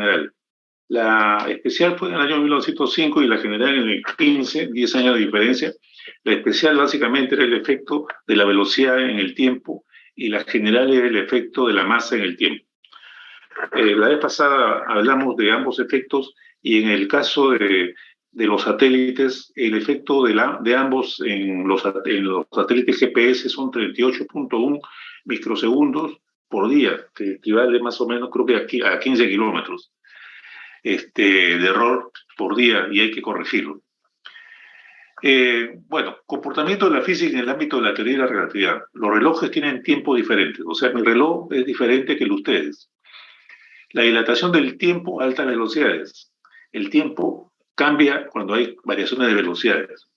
general. La especial fue en el año 1905 y la general en el 15, 10 años de diferencia. La especial básicamente era el efecto de la velocidad en el tiempo y la general era el efecto de la masa en el tiempo. La vez pasada hablamos de ambos efectos y en el caso de los satélites, el efecto de ambos en los satélites GPS son 38.1 microsegundos por día, que equivale más o menos creo que a 15 kilómetros de error por día y hay que corregirlo. Bueno, comportamiento de la física en el ámbito de la teoría de la relatividad. Los relojes tienen tiempo diferentes, o sea, mi reloj es diferente que el de ustedes. La dilatación del tiempo a altas velocidades. El tiempo cambia cuando hay variaciones de velocidades.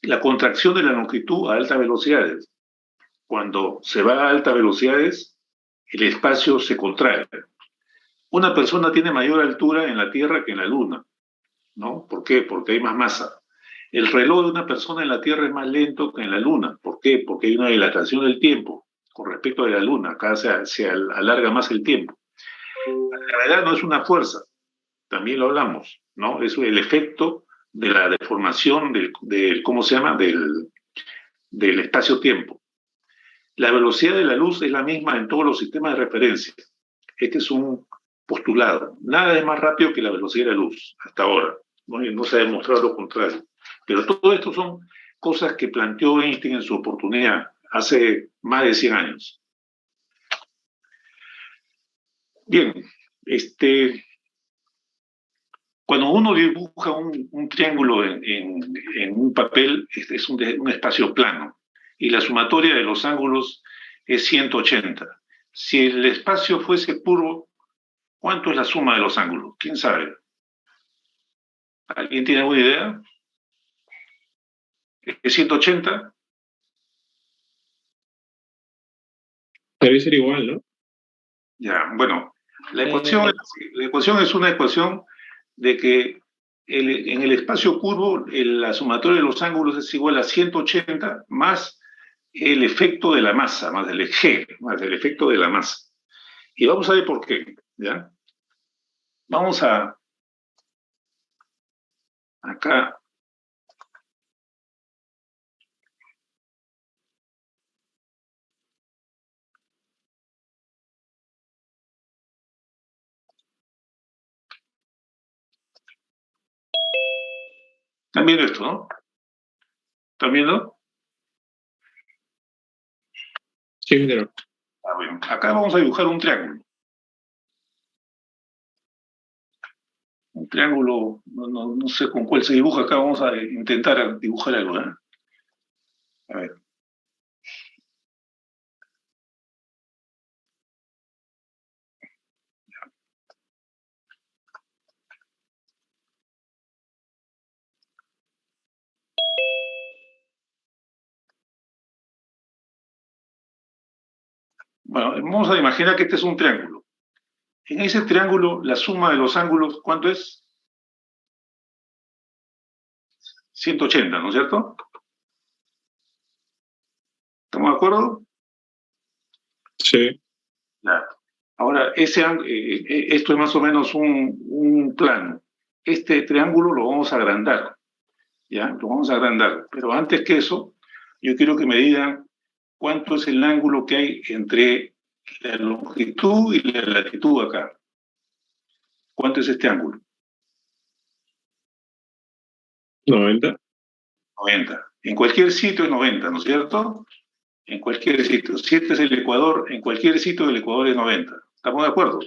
La contracción de la longitud a altas velocidades. Cuando se va a altas velocidades, el espacio se contrae. Una persona tiene mayor altura en la Tierra que en la Luna, ¿no? ¿Por qué? Porque hay más masa. El reloj de una persona en la Tierra es más lento que en la Luna. ¿Por qué? Porque hay una dilatación del tiempo con respecto a la Luna. Acá se alarga más el tiempo. La gravedad no es una fuerza, también lo hablamos, ¿no? Es el efecto de la deformación ¿cómo se llama? Del espacio-tiempo. La velocidad de la luz es la misma en todos los sistemas de referencia. Este es un postulado. Nada es más rápido que la velocidad de la luz, hasta ahora. No se ha demostrado lo contrario. Pero todo esto son cosas que planteó Einstein en su oportunidad hace más de 100 años. Bien, cuando uno dibuja un triángulo en un papel, es un espacio plano y la sumatoria de los ángulos es 180. Si el espacio fuese curvo, ¿cuánto es la suma de los ángulos? ¿Quién sabe? ¿Alguien tiene alguna idea? ¿Es 180? Debe ser igual, ¿no? Ya, bueno, la ecuación es una ecuación de que en el espacio curvo la sumatoria de los ángulos es igual a 180 más el efecto de la masa, más el G, más el efecto de la masa. Y vamos a ver por qué, ¿ya? Vamos acá. ¿Están viendo esto, no? ¿Están viendo? Sí, pero... Bueno, acá vamos a dibujar un triángulo. Un triángulo, no sé con cuál se dibuja acá, vamos a intentar dibujar algo, ¿eh? A ver. Bueno, vamos a imaginar que este es un triángulo. En ese triángulo, la suma de los ángulos, ¿cuánto es? 180, ¿no es cierto? ¿Estamos de acuerdo? Sí. Claro. Ahora, esto es más o menos un plano. Este triángulo lo vamos a agrandar, ¿ya? Lo vamos a agrandar. Pero antes que eso, yo quiero que me digan cuánto es el ángulo que hay entre la longitud y la latitud acá. ¿Cuánto es este ángulo? 90. 90. En cualquier sitio es 90, ¿no es cierto? En cualquier sitio. Si este es el Ecuador, en cualquier sitio del Ecuador es 90. ¿Estamos de acuerdo?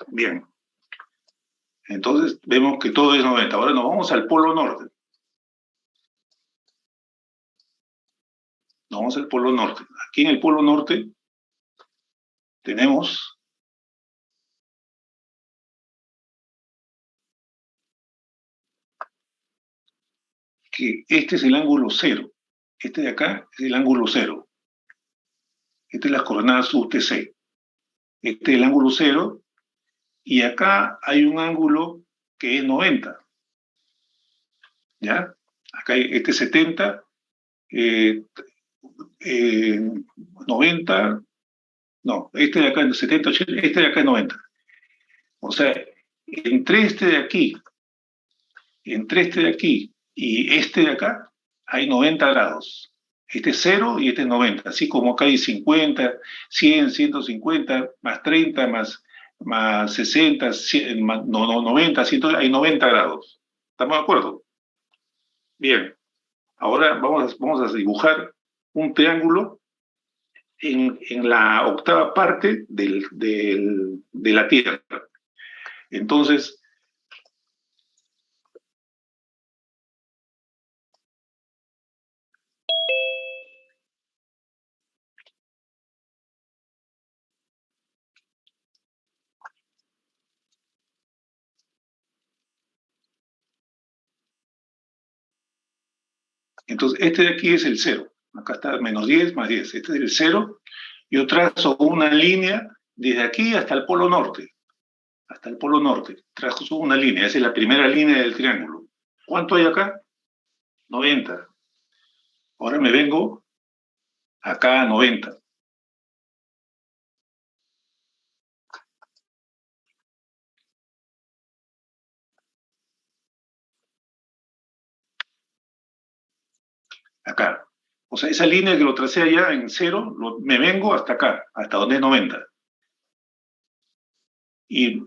Bien. Entonces vemos que todo es 90. Ahora nos vamos al Polo Norte. Nos vamos al Polo Norte. Aquí en el Polo Norte tenemos que este es el ángulo cero. Este de acá es el ángulo cero. Esta es las coordenadas UTC. Este es el ángulo cero. Y acá hay un ángulo que es 90. ¿Ya? Acá hay este 70. eh, 90, no, este de acá es 70, 80, este de acá es 90. O sea, entre este de aquí, entre este de aquí y este de acá, hay 90 grados. Este es 0 y este es 90. Así como acá hay 50, 100, 150, más 30, más 60, 100, no, 90, 100, hay 90 grados. ¿Estamos de acuerdo? Bien. Ahora vamos a dibujar un triángulo en la octava parte de la Tierra. Entonces, este de aquí es el 0. Acá está menos 10 más 10. Este es el 0. Yo trazo una línea desde aquí hasta el polo norte. Hasta el polo norte. Trazo una línea. Esa es la primera línea del triángulo. ¿Cuánto hay acá? 90. Ahora me vengo acá a 90. Acá. O sea, esa línea que lo tracé allá en 0, me vengo hasta acá, hasta donde es 90. Y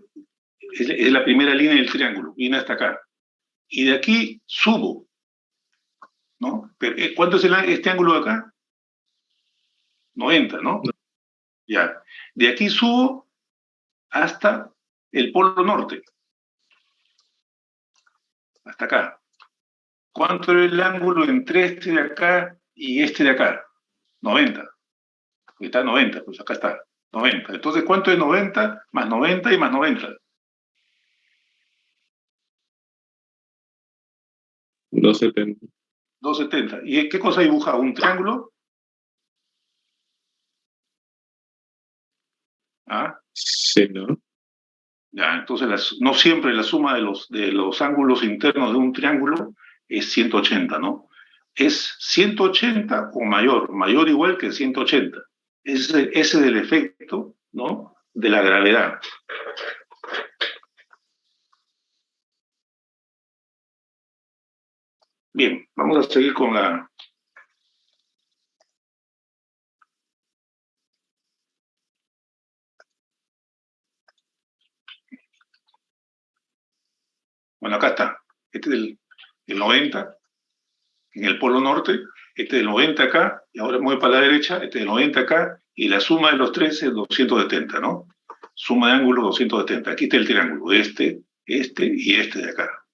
es la primera línea del triángulo, viene hasta acá. Y de aquí subo, ¿no? Pero, ¿cuánto es este ángulo de acá? 90, ¿no? Ya. De aquí subo hasta el polo norte, hasta acá. ¿Cuánto es el ángulo entre este de acá y este de acá? 90. Está 90, pues acá está, 90. Entonces, ¿cuánto es 90 más 90 y más 90? 270. 270. ¿Y qué cosa dibuja? ¿Un triángulo? ¿Ah? Sí, ¿no? Ya, entonces no siempre la suma de los ángulos internos de un triángulo es 180, ¿no? Es 180 o mayor, mayor igual que 180. Ese es el efecto, ¿no? De la gravedad. Bien, vamos a seguir con la... Bueno, acá está. Este es el 90 en el polo norte, este es el 90 acá, y ahora me voy para la derecha, este es el 90 acá, y la suma de los tres es 270, ¿no? Suma de ángulos 270. Aquí está el triángulo, este y este de acá.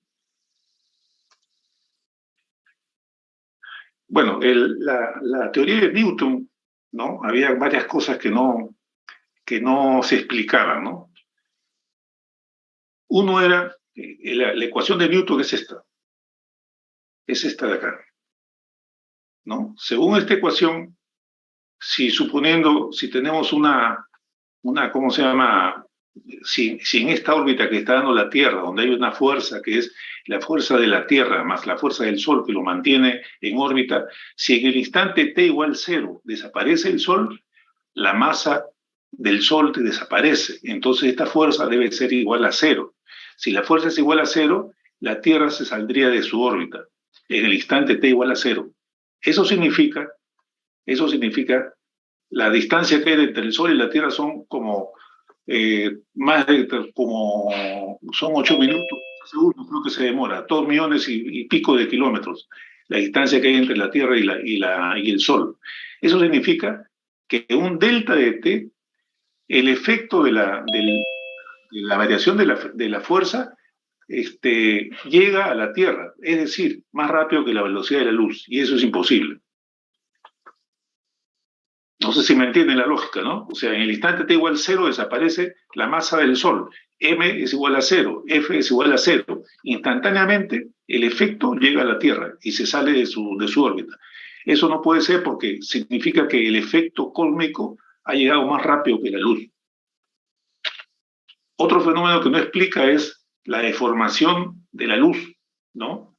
Bueno, la teoría de Newton, ¿no? Había varias cosas que no se explicaban, ¿no? Uno era, la ecuación de Newton es esta de acá, ¿no? Según esta ecuación, si tenemos ¿cómo se llama? Si en esta órbita que está dando la Tierra, donde hay una fuerza que es la fuerza de la Tierra más la fuerza del Sol que lo mantiene en órbita, si en el instante t igual 0 desaparece el Sol, la masa del Sol te desaparece. Entonces esta fuerza debe ser igual a 0. Si la fuerza es igual a 0, la Tierra se saldría de su órbita en el instante t igual a 0. Eso significa, eso significa la distancia que hay entre el Sol y la Tierra son como son 8 minutos, segundos creo que se demora, 2 millones y pico de kilómetros, la distancia que hay entre la Tierra y el Sol. Eso significa que un delta de T, el efecto de la variación de la fuerza, llega a la Tierra, es decir, más rápido que la velocidad de la luz, y eso es imposible. No sé si me entienden la lógica, ¿no? O sea, en el instante t igual 0 desaparece la masa del Sol. M es igual a 0, F es igual a 0. Instantáneamente el efecto llega a la Tierra y se sale de su órbita. Eso no puede ser porque significa que el efecto cósmico ha llegado más rápido que la luz. Otro fenómeno que no explica es la deformación de la luz, ¿no?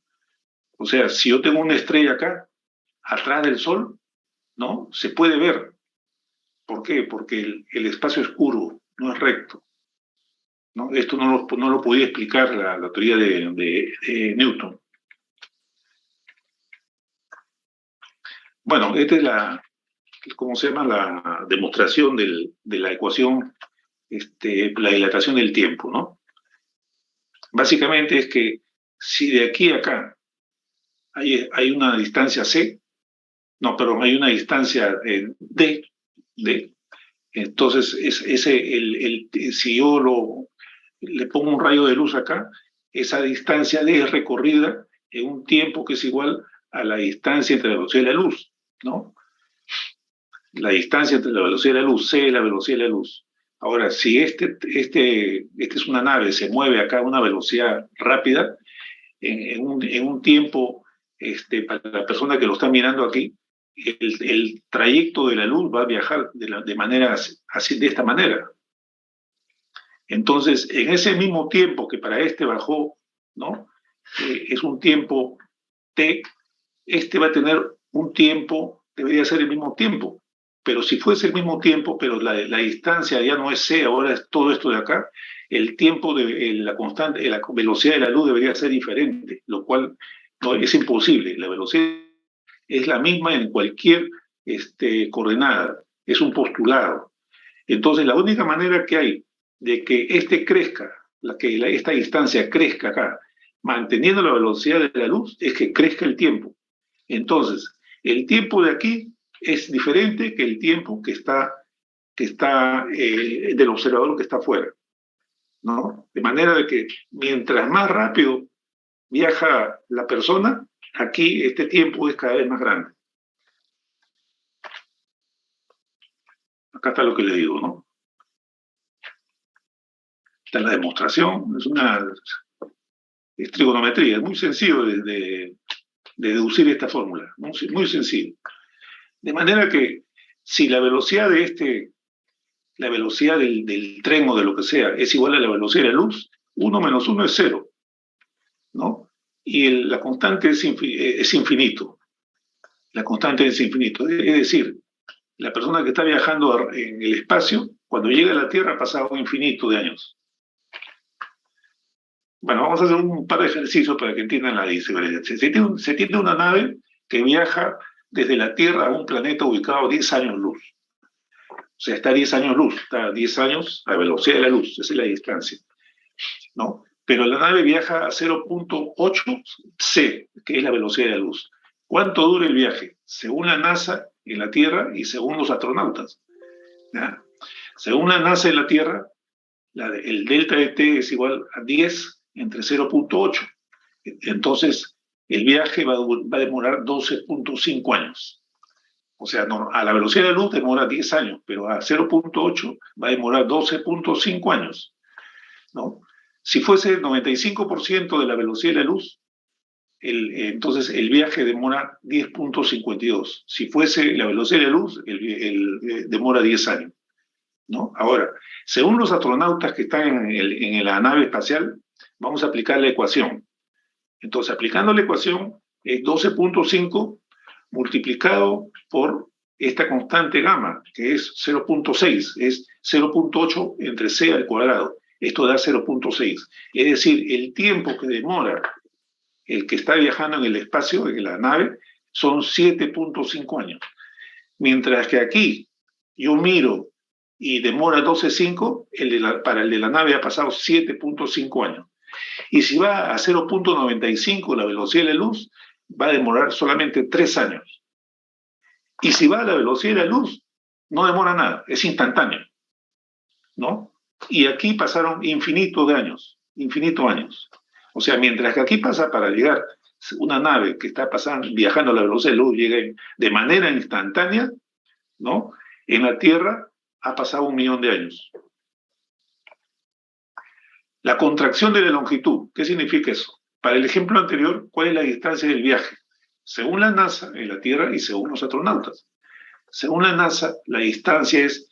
O sea, si yo tengo una estrella acá, atrás del Sol, ¿no? Se puede ver. ¿Por qué? Porque el espacio es curvo, no es recto, ¿no? Esto no lo podía explicar la teoría de Newton. Bueno, esta es ¿cómo se llama? La demostración de la ecuación, la dilatación del tiempo, ¿no? Básicamente es que si de aquí a acá hay una distancia c, no, perdón, hay una distancia d, entonces si yo le pongo un rayo de luz acá, esa distancia d es recorrida en un tiempo que es igual a la distancia entre la velocidad de la luz, ¿no? La distancia entre la velocidad de la luz, c es la velocidad de la luz. Ahora, si este es una nave, se mueve acá a una velocidad rápida, en un tiempo, para la persona que lo está mirando aquí, el trayecto de la luz va a viajar de manera así, de esta manera. Entonces, en ese mismo tiempo que para este bajó, ¿no? Es un tiempo t, va a tener un tiempo, debería ser el mismo tiempo, pero si fuese el mismo tiempo, pero la distancia ya no es c, ahora es todo esto de acá, el tiempo de la constante, la velocidad de la luz debería ser diferente, lo cual no, es imposible. La velocidad es la misma en cualquier coordenada, es un postulado. Entonces, la única manera que hay de que crezca, esta distancia crezca acá, manteniendo la velocidad de la luz, es que crezca el tiempo. Entonces, el tiempo de aquí es diferente que el tiempo que está del observador que está afuera, ¿no? De manera de que mientras más rápido viaja la persona, aquí este tiempo es cada vez más grande. Acá está lo que le digo, ¿no? Está la demostración, es trigonometría, es muy sencillo de deducir esta fórmula, muy, muy sencillo. De manera que si la velocidad la velocidad del tren o de lo que sea es igual a la velocidad de la luz, 1 menos 1 es 0, ¿no? Y la constante es infinito. La constante es infinito. Es decir, la persona que está viajando en el espacio, cuando llega a la Tierra ha pasado un infinito de años. Bueno, vamos a hacer un par de ejercicios para que entiendan la diferencia. Se tiene una nave que viaja desde la Tierra a un planeta ubicado a 10 años luz. O sea, está a 10 años luz, está a 10 años a velocidad de la luz, esa es la distancia, ¿no? Pero la nave viaja a 0.8 c, que es la velocidad de la luz. ¿Cuánto dura el viaje? Según la NASA en la Tierra y según los astronautas, ¿ya? Según la NASA en la Tierra, el delta de t es igual a 10 entre 0.8. Entonces, el viaje va a demorar 12.5 años. O sea, a la velocidad de la luz demora 10 años, pero a 0.8 va a demorar 12.5 años, ¿no? Si fuese el 95% de la velocidad de la luz, entonces el viaje demora 10.52. Si fuese la velocidad de la luz, demora 10 años, ¿no? Ahora, según los astronautas que están en la nave espacial, vamos a aplicar la ecuación. Entonces, aplicando la ecuación, es 12.5 multiplicado por esta constante gamma, que es 0.6, es 0.8 entre c al cuadrado. Esto da 0.6. Es decir, el tiempo que demora el que está viajando en el espacio, en la nave, son 7.5 años. Mientras que aquí yo miro y demora 12.5, para el de la nave ha pasado 7.5 años. Y si va a 0.95 la velocidad de la luz, va a demorar solamente 3 años. Y si va a la velocidad de la luz, no demora nada, es instantáneo, ¿no? Y aquí pasaron infinitos años. O sea, mientras que aquí pasa para llegar una nave que está viajando a la velocidad de la luz, llega de manera instantánea, ¿no? En la Tierra ha pasado 1 millón de años. La contracción de la longitud, ¿qué significa eso? Para el ejemplo anterior, ¿cuál es la distancia del viaje? Según la NASA, en la Tierra y según los astronautas. Según la NASA, la distancia es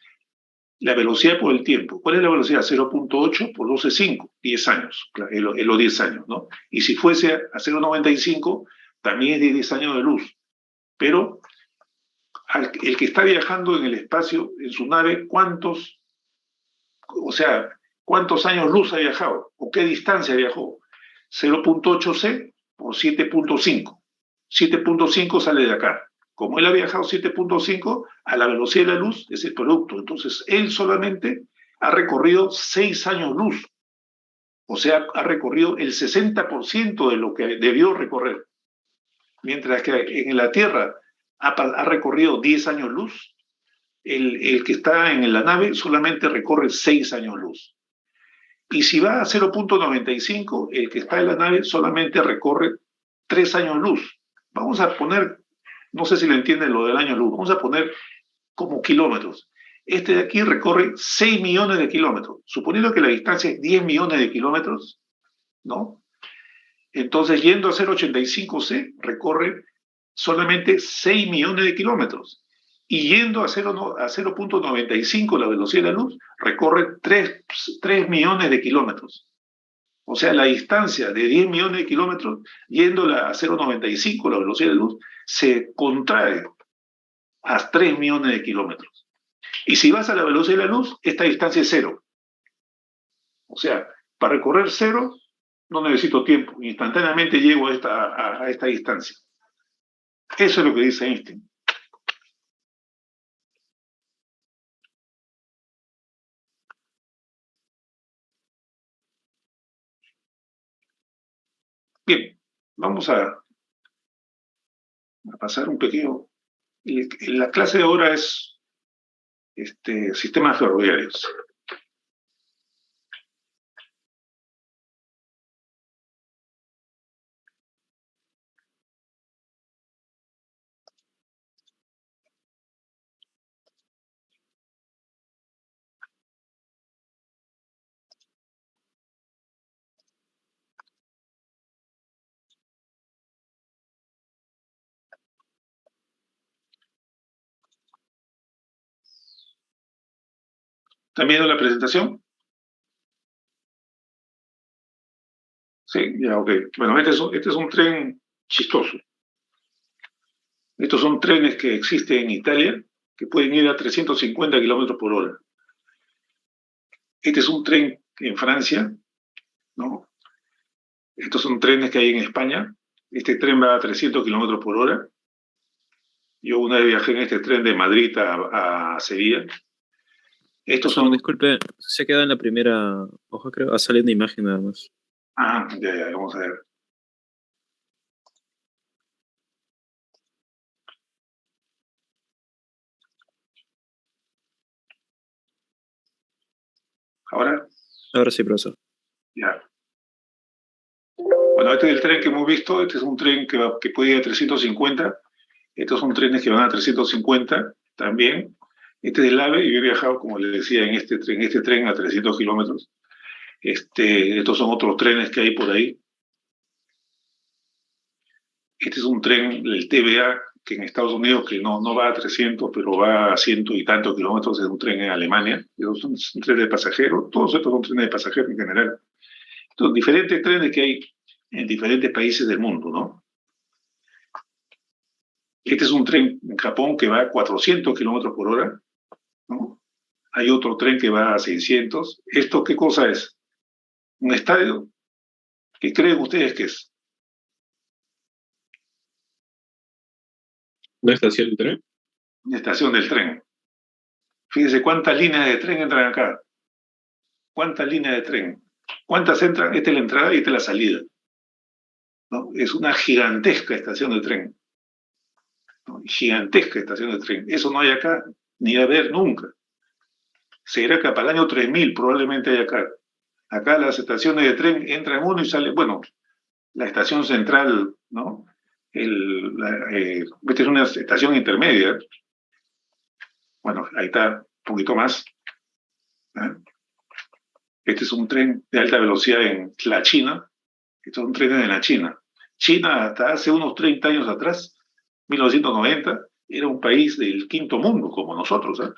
la velocidad por el tiempo. ¿Cuál es la velocidad? 0.8 por 12.5, 10 años, en los 10 años, ¿no? Y si fuese a 0.95, también es de 10 años de luz. Pero el que está viajando en el espacio, en su nave, cuántos años luz ha viajado o qué distancia viajó. 0.8c por 7.5. 7.5 sale de acá. Como él ha viajado 7.5 a la velocidad de la luz, es el producto. Entonces, él solamente ha recorrido 6 años luz. O sea, ha recorrido el 60% de lo que debió recorrer. Mientras que en la Tierra ha recorrido 10 años luz, el que está en la nave solamente recorre 6 años luz. Y si va a 0.95, el que está en la nave solamente recorre 3 años luz. Vamos a poner, no sé si le entienden lo del año luz, vamos a poner como kilómetros. Este de aquí recorre 6 millones de kilómetros. Suponiendo que la distancia es 10 millones de kilómetros, ¿no? Entonces, yendo a 0.85c, recorre solamente 6 millones de kilómetros. Y yendo a 0.95, la velocidad de la luz, recorre 3 millones de kilómetros. O sea, la distancia de 10 millones de kilómetros, yéndola a 0.95, la velocidad de la luz, se contrae a 3 millones de kilómetros. Y si vas a la velocidad de la luz, esta distancia es cero. O sea, para recorrer cero, no necesito tiempo, instantáneamente llego a esta distancia. Eso es lo que dice Einstein. Bien, vamos a pasar un pequeño. La clase de ahora es sistemas ferroviarios. ¿Están viendo la presentación? Sí, ya, ok. Bueno, este es un tren chistoso. Estos son trenes que existen en Italia, que pueden ir a 350 kilómetros por hora. Este es un tren en Francia, ¿no? Estos son trenes que hay en España. Este tren va a 300 kilómetros por hora. Yo una vez viajé en este tren de Madrid a Sevilla. Estos Profesor, son... disculpe, se queda en la primera hoja, creo. Ha salido una imagen nada más. Ah, ya, vamos a ver. ¿Ahora? Ahora sí, profesor. Ya. Bueno, este es el tren que hemos visto. Este es un tren que puede ir a 350. Estos son trenes que van a 350 también. Este es el AVE y yo he viajado, como les decía, en este tren a 300 kilómetros. Estos son otros trenes que hay por ahí. Este es un tren, el TVA, que en Estados Unidos, que no va a 300, pero va a ciento y tantos kilómetros, es un tren en Alemania. Estos son trenes de pasajeros, todos estos son trenes de pasajeros en general. Entonces, diferentes trenes que hay en diferentes países del mundo, ¿no? Este es un tren en Japón que va a 400 kilómetros por hora, ¿no? Hay otro tren que va a 600. ¿Esto qué cosa es? ¿Un estadio? ¿Qué creen ustedes que es? ¿Una estación de tren? Una estación del tren. Fíjense cuántas líneas de tren entran acá. ¿Cuántas líneas de tren? ¿Cuántas entran? Esta es la entrada y esta es la salida, ¿no? Es una gigantesca estación de tren, ¿no? Gigantesca estación de tren. Eso no hay acá, ni va a haber nunca. Será que para el año 3000 probablemente hay acá. Acá las estaciones de tren entran uno y salen, bueno, la estación central, ¿no? Esta es una estación intermedia. Bueno, ahí está, un poquito más. ¿Eh? Este es un tren de alta velocidad en la China. Estos son trenes de la China. China, hasta hace unos 30 años atrás, 1990, era un país del quinto mundo, como nosotros. ¿Eh?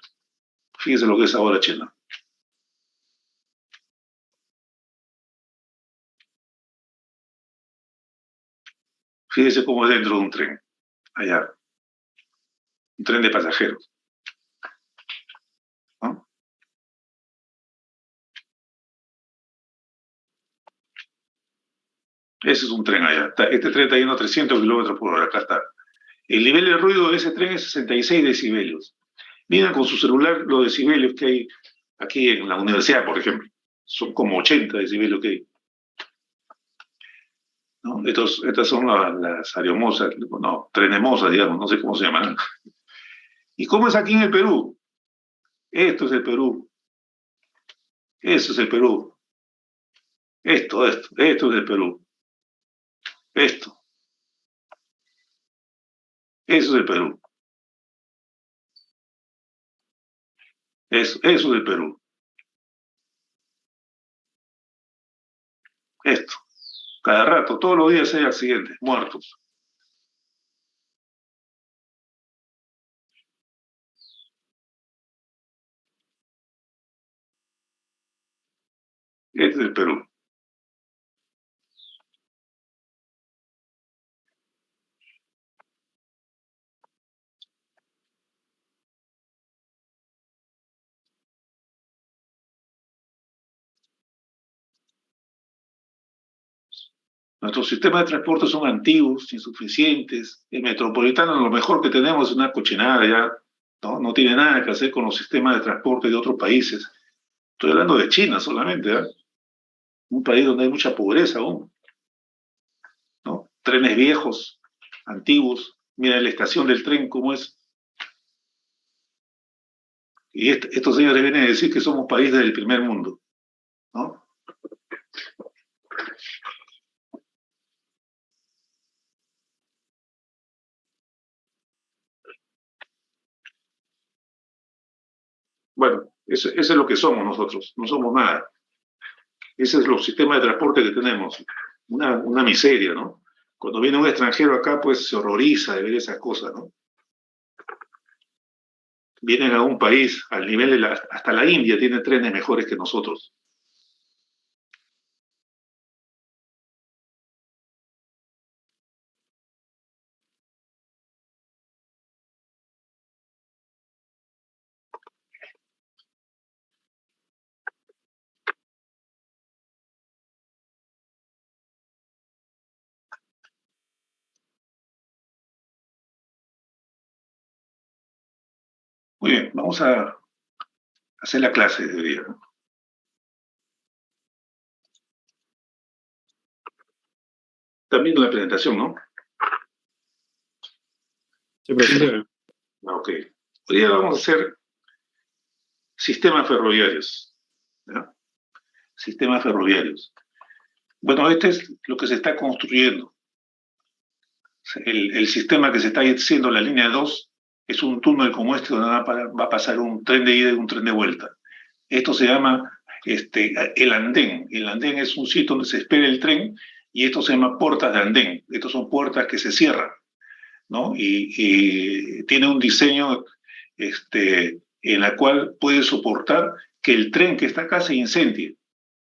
Fíjense lo que es ahora China. Fíjense cómo es dentro de un tren, allá. un tren de pasajeros, ¿no? Ese es un tren allá. Este tren está yendo a 300 kilómetros por hora, acá está. El nivel de ruido de ese tren es 66 decibelios. Miren con su celular los decibelios que hay aquí en la universidad, por ejemplo. Son como 80 decibelios que hay, ¿no? Estas son las aeromosas, no, trenemosas, digamos, no sé cómo se llaman. ¿Y cómo es aquí en el Perú? Esto es el Perú. Eso es el Perú. Esto es el Perú. Esto. Eso es el Perú. Eso es el Perú. Esto. Cada rato, todos los días hay accidentes, muertos. Este es el Perú. Nuestros sistemas de transporte son antiguos, insuficientes. El metropolitano, lo mejor que tenemos es una cochinada ya, ¿no? No tiene nada que hacer con los sistemas de transporte de otros países. Estoy hablando de China solamente, ¿eh? Un país donde hay mucha pobreza aún, ¿no? Trenes viejos, antiguos. Mira la estación del tren cómo es. Y estos señores vienen a decir que somos países del primer mundo, ¿no? Bueno, eso es lo que somos nosotros, no somos nada. Ese es los sistemas de transporte que tenemos. Una miseria, ¿no? Cuando viene un extranjero acá, pues se horroriza de ver esas cosas, ¿no? Vienen a un país al nivel de hasta la India tiene trenes mejores que nosotros. Muy bien, vamos a hacer la clase de hoy día, ¿no? También la presentación, ¿no? Sí, profesor. Ok. Hoy día vamos a hacer sistemas ferroviarios, ¿no? Sistemas ferroviarios. Bueno, este es lo que se está construyendo. El sistema que se está haciendo, la línea 2 es un túnel como este donde va a pasar un tren de ida y un tren de vuelta. Esto se llama el andén. El andén es un sitio donde se espera el tren y esto se llama puertas de andén. Estas son puertas que se cierran, ¿no? Y tiene un diseño en la cual puede soportar que el tren que está acá se incendie,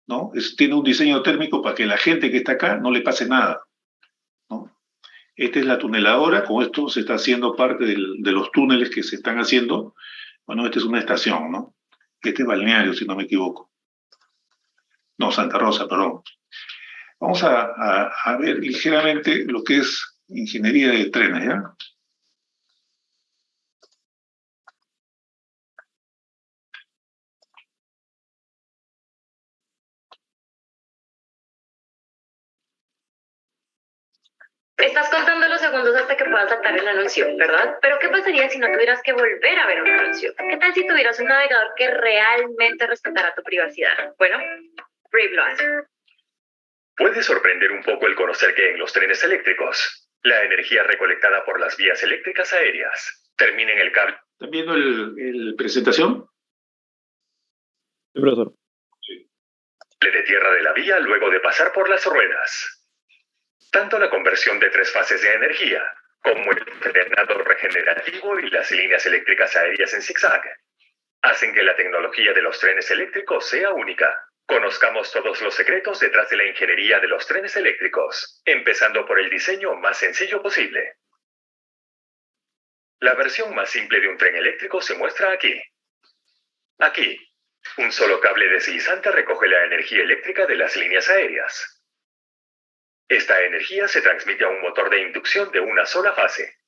¿no? Tiene un diseño térmico para que la gente que está acá no le pase nada, ¿no? Esta es la tuneladora, con esto se está haciendo parte de los túneles que se están haciendo. Bueno, esta es una estación, ¿no? Este es Balneario, si no me equivoco. No, Santa Rosa, perdón. Vamos a ver ligeramente lo que es ingeniería de trenes, ¿ya? Estás contando los segundos hasta que puedas saltar el anuncio, ¿verdad? Pero ¿qué pasaría si no tuvieras que volver a ver un anuncio? ¿Qué tal si tuvieras un navegador que realmente respetara tu privacidad? Bueno, Brave. Puede sorprender un poco el conocer que en los trenes eléctricos, la energía recolectada por las vías eléctricas aéreas termina en el cable. ¿Están viendo el presentación? Sí, profesor. De tierra de la vía luego de pasar por las ruedas. Tanto la conversión de 3 fases de energía, como el frenado regenerativo y las líneas eléctricas aéreas en zigzag, hacen que la tecnología de los trenes eléctricos sea única. Conozcamos todos los secretos detrás de la ingeniería de los trenes eléctricos, empezando por el diseño más sencillo posible. La versión más simple de un tren eléctrico se muestra aquí. Aquí, un solo cable deslizante recoge la energía eléctrica de las líneas aéreas. Esta energía se transmite a un motor de inducción de una sola fase.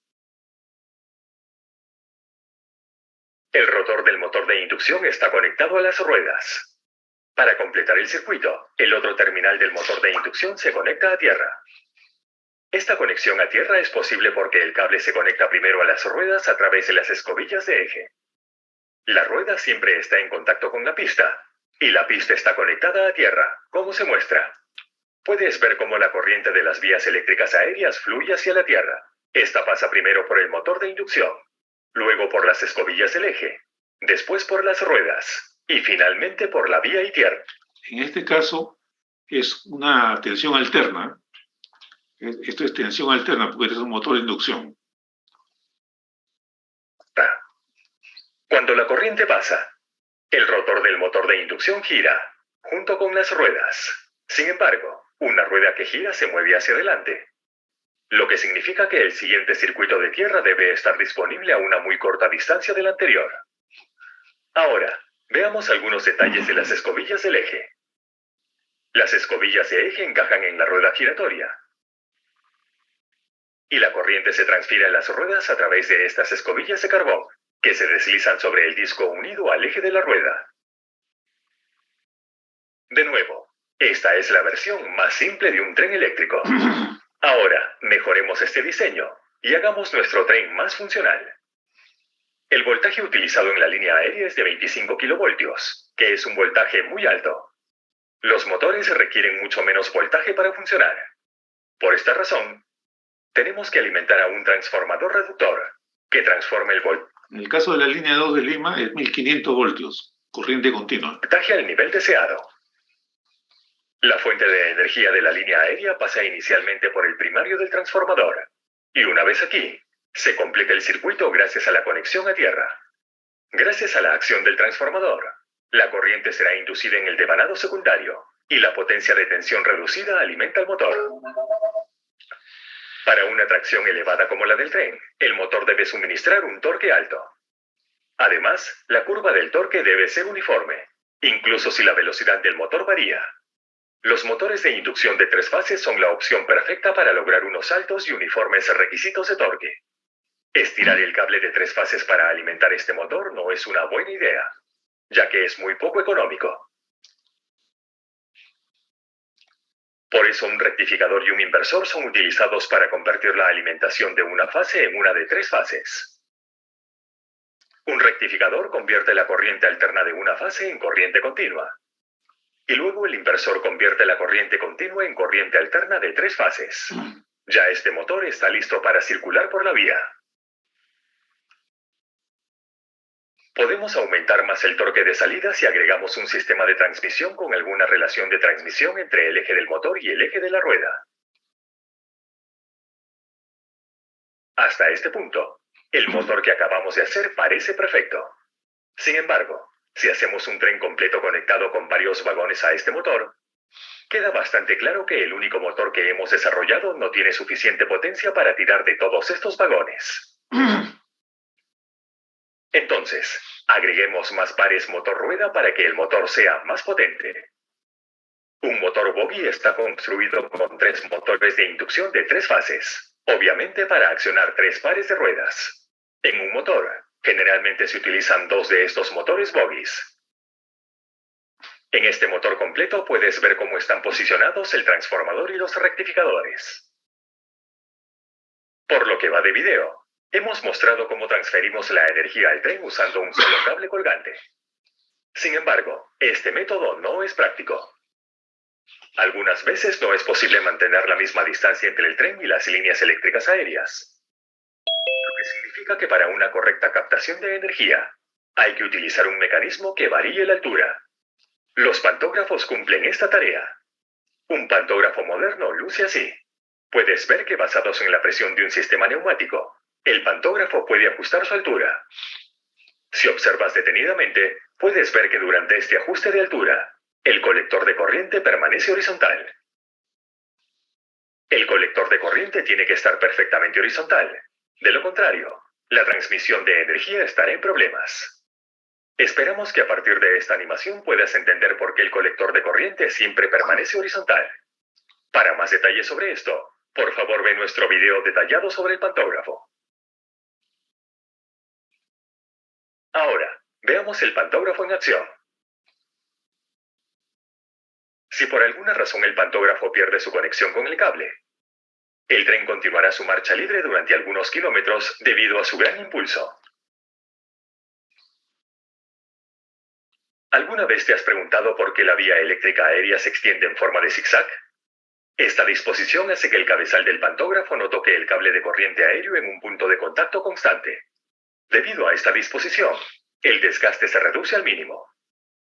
El rotor del motor de inducción está conectado a las ruedas. Para completar el circuito, el otro terminal del motor de inducción se conecta a tierra. Esta conexión a tierra es posible porque el cable se conecta primero a las ruedas a través de las escobillas de eje. La rueda siempre está en contacto con la pista, y la pista está conectada a tierra, como se muestra. Puedes ver cómo la corriente de las vías eléctricas aéreas fluye hacia la tierra. Esta pasa primero por el motor de inducción, luego por las escobillas del eje, después por las ruedas, y finalmente por la vía y tierra. En este caso es una tensión alterna. Esto es tensión alterna porque es un motor de inducción. Cuando la corriente pasa, el rotor del motor de inducción gira, junto con las ruedas. Sin embargo, una rueda que gira se mueve hacia adelante, lo que significa que el siguiente circuito de tierra debe estar disponible a una muy corta distancia del anterior. Ahora, veamos algunos detalles de las escobillas del eje. Las escobillas de eje encajan en la rueda giratoria, y la corriente se transfiere a las ruedas a través de estas escobillas de carbón, que se deslizan sobre el disco unido al eje de la rueda. De nuevo, esta es la versión más simple de un tren eléctrico. Ahora, mejoremos este diseño y hagamos nuestro tren más funcional. El voltaje utilizado en la línea aérea es de 25 kilovoltios, que es un voltaje muy alto. Los motores requieren mucho menos voltaje para funcionar. Por esta razón, tenemos que alimentar a un transformador reductor que transforme el voltaje. En el caso de la línea 2 de Lima es 1500 voltios, corriente continua. Voltaje al nivel deseado. La fuente de energía de la línea aérea pasa inicialmente por el primario del transformador, y una vez aquí, se completa el circuito gracias a la conexión a tierra. Gracias a la acción del transformador, la corriente será inducida en el devanado secundario, y la potencia de tensión reducida alimenta el motor. Para una tracción elevada como la del tren, el motor debe suministrar un torque alto. Además, la curva del torque debe ser uniforme, incluso si la velocidad del motor varía. Los motores de inducción de 3 fases son la opción perfecta para lograr unos altos y uniformes requisitos de torque. Estirar el cable de 3 fases para alimentar este motor no es una buena idea, ya que es muy poco económico. Por eso un rectificador y un inversor son utilizados para convertir la alimentación de una fase en una de 3 fases. Un rectificador convierte la corriente alterna de una fase en corriente continua. Y luego el inversor convierte la corriente continua en corriente alterna de 3 fases. Ya este motor está listo para circular por la vía. Podemos aumentar más el torque de salida si agregamos un sistema de transmisión con alguna relación de transmisión entre el eje del motor y el eje de la rueda. Hasta este punto, el motor que acabamos de hacer parece perfecto. Sin embargo, si hacemos un tren completo conectado con varios vagones a este motor, queda bastante claro que el único motor que hemos desarrollado no tiene suficiente potencia para tirar de todos estos vagones. Entonces, agreguemos más pares motor-rueda para que el motor sea más potente. Un motor bogie está construido con 3 motores de inducción de 3 fases, obviamente para accionar 3 pares de ruedas. En un motor, generalmente se utilizan 2 de estos motores bogies. En este motor completo puedes ver cómo están posicionados el transformador y los rectificadores. Por lo que va de video, hemos mostrado cómo transferimos la energía al tren usando un solo cable colgante. Sin embargo, este método no es práctico. Algunas veces no es posible mantener la misma distancia entre el tren y las líneas eléctricas aéreas, lo que significa que para una correcta captación de energía, hay que utilizar un mecanismo que varíe la altura. Los pantógrafos cumplen esta tarea. Un pantógrafo moderno luce así. Puedes ver que basados en la presión de un sistema neumático, el pantógrafo puede ajustar su altura. Si observas detenidamente, puedes ver que durante este ajuste de altura, el colector de corriente permanece horizontal. El colector de corriente tiene que estar perfectamente horizontal. De lo contrario, La transmisión de energía estará en problemas. Esperamos que a partir de esta animación puedas entender por qué el colector de corriente siempre permanece horizontal. Para más detalles sobre esto, por favor ve nuestro video detallado sobre el pantógrafo. Ahora, veamos el pantógrafo en acción. Si por alguna razón el pantógrafo pierde su conexión con el cable, el tren continuará su marcha libre durante algunos kilómetros debido a su gran impulso. ¿Alguna vez te has preguntado por qué la vía eléctrica aérea se extiende en forma de zigzag? Esta disposición hace que el cabezal del pantógrafo no toque el cable de corriente aéreo en un punto de contacto constante. Debido a esta disposición, el desgaste se reduce al mínimo.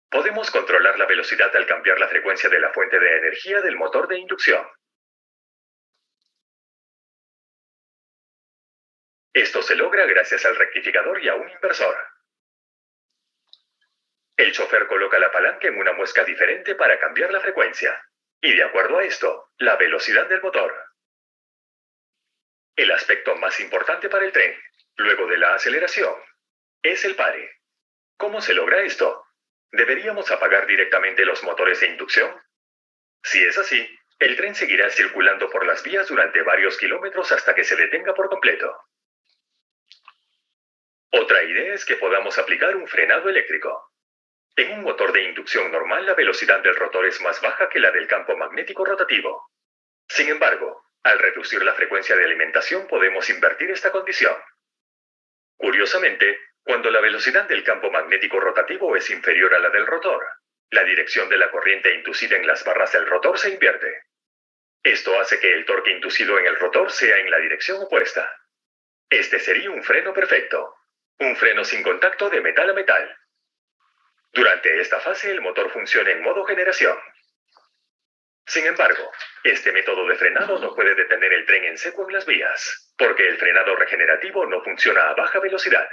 Podemos controlar la velocidad al cambiar la frecuencia de la fuente de energía del motor de inducción. Esto se logra gracias al rectificador y a un inversor. El chofer coloca la palanca en una muesca diferente para cambiar la frecuencia, y de acuerdo a esto, la velocidad del motor. El aspecto más importante para el tren, luego de la aceleración, es el pare. ¿Cómo se logra esto? ¿Deberíamos apagar directamente los motores de inducción? Si es así, el tren seguirá circulando por las vías durante varios kilómetros hasta que se detenga por completo. Otra idea es que podamos aplicar un frenado eléctrico. En un motor de inducción normal, la velocidad del rotor es más baja que la del campo magnético rotativo. Sin embargo, al reducir la frecuencia de alimentación podemos invertir esta condición. Curiosamente, cuando la velocidad del campo magnético rotativo es inferior a la del rotor, la dirección de la corriente inducida en las barras del rotor se invierte. Esto hace que el torque inducido en el rotor sea en la dirección opuesta. Este sería un freno perfecto, un freno sin contacto de metal a metal. Durante esta fase el motor funciona en modo generación. Sin embargo, este método de frenado no puede detener el tren en seco en las vías, porque el frenado regenerativo no funciona a baja velocidad,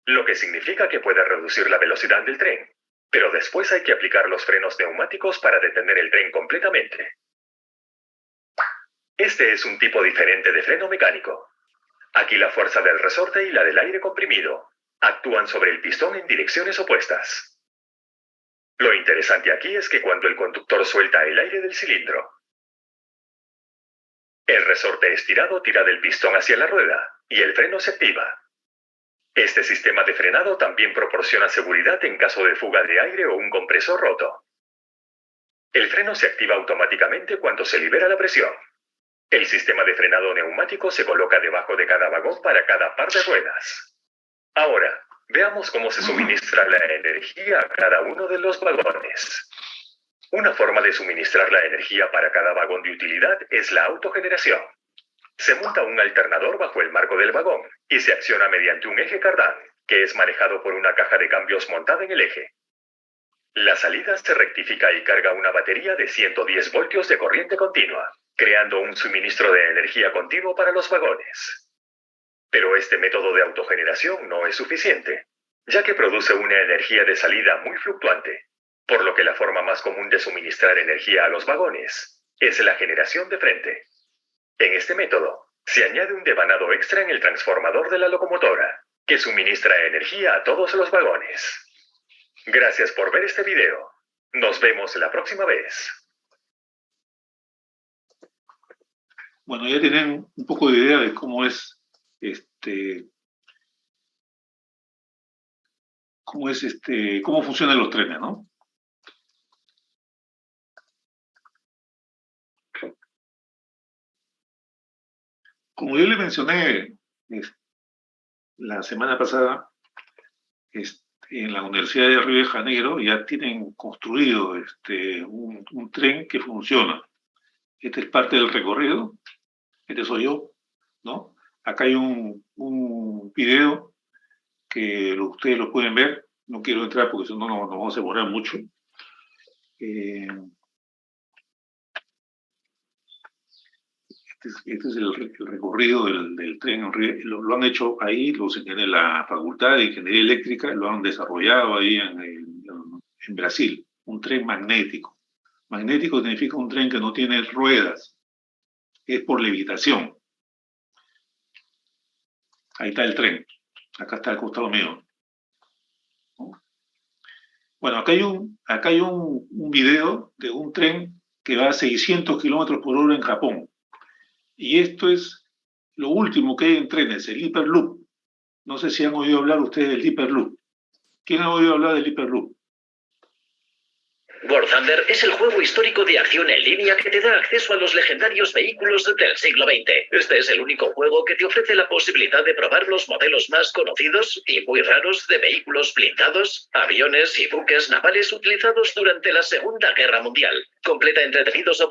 lo que significa que puede reducir la velocidad del tren, pero después hay que aplicar los frenos neumáticos para detener el tren completamente. Este es un tipo diferente de freno mecánico. Aquí la fuerza del resorte y la del aire comprimido actúan sobre el pistón en direcciones opuestas. Lo interesante aquí es que cuando el conductor suelta el aire del cilindro, el resorte estirado tira del pistón hacia la rueda y el freno se activa. Este sistema de frenado también proporciona seguridad en caso de fuga de aire o un compresor roto. El freno se activa automáticamente cuando se libera la presión. El sistema de frenado neumático se coloca debajo de cada vagón para cada par de ruedas. Ahora, veamos cómo se suministra la energía a cada uno de los vagones. Una forma de suministrar la energía para cada vagón de utilidad es la autogeneración. Se monta un alternador bajo el marco del vagón y se acciona mediante un eje cardán, que es manejado por una caja de cambios montada en el eje. La salida se rectifica y carga una batería de 110 voltios de corriente continua, creando un suministro de energía continuo para los vagones. Pero este método de autogeneración no es suficiente, ya que produce una energía de salida muy fluctuante, por lo que la forma más común de suministrar energía a los vagones es la generación de frente. En este método, se añade un devanado extra en el transformador de la locomotora, que suministra energía a todos los vagones. Gracias por ver este video. Nos vemos la próxima vez. Bueno, ya tienen un poco de idea de cómo es cómo funcionan los trenes, ¿no? Como yo le mencioné la semana pasada, en la Universidad de Río de Janeiro ya tienen construido un tren que funciona. Este es parte del recorrido, este soy yo, ¿no? Acá hay un video que ustedes lo pueden ver. No quiero entrar porque si no nos vamos a demorar mucho. Este es el recorrido del tren. Lo han hecho ahí los ingenieros de la Facultad de Ingeniería Eléctrica, lo han desarrollado ahí en Brasil. Un tren magnético. Magnético significa un tren que no tiene ruedas. Es por levitación. Ahí está el tren. Acá está al costado mío. Bueno, acá hay un video de un tren que va a 600 kilómetros por hora en Japón. Y esto es lo último que hay en trenes, el Hyperloop. No sé si han oído hablar ustedes del Hyperloop. ¿Quién ha oído hablar del Hyperloop? War Thunder es el juego histórico de acción en línea que te da acceso a los legendarios vehículos del siglo XX. Este es el único juego que te ofrece la posibilidad de probar los modelos más conocidos y muy raros de vehículos blindados, aviones y buques navales utilizados durante la Segunda Guerra Mundial. Completa entretenidos.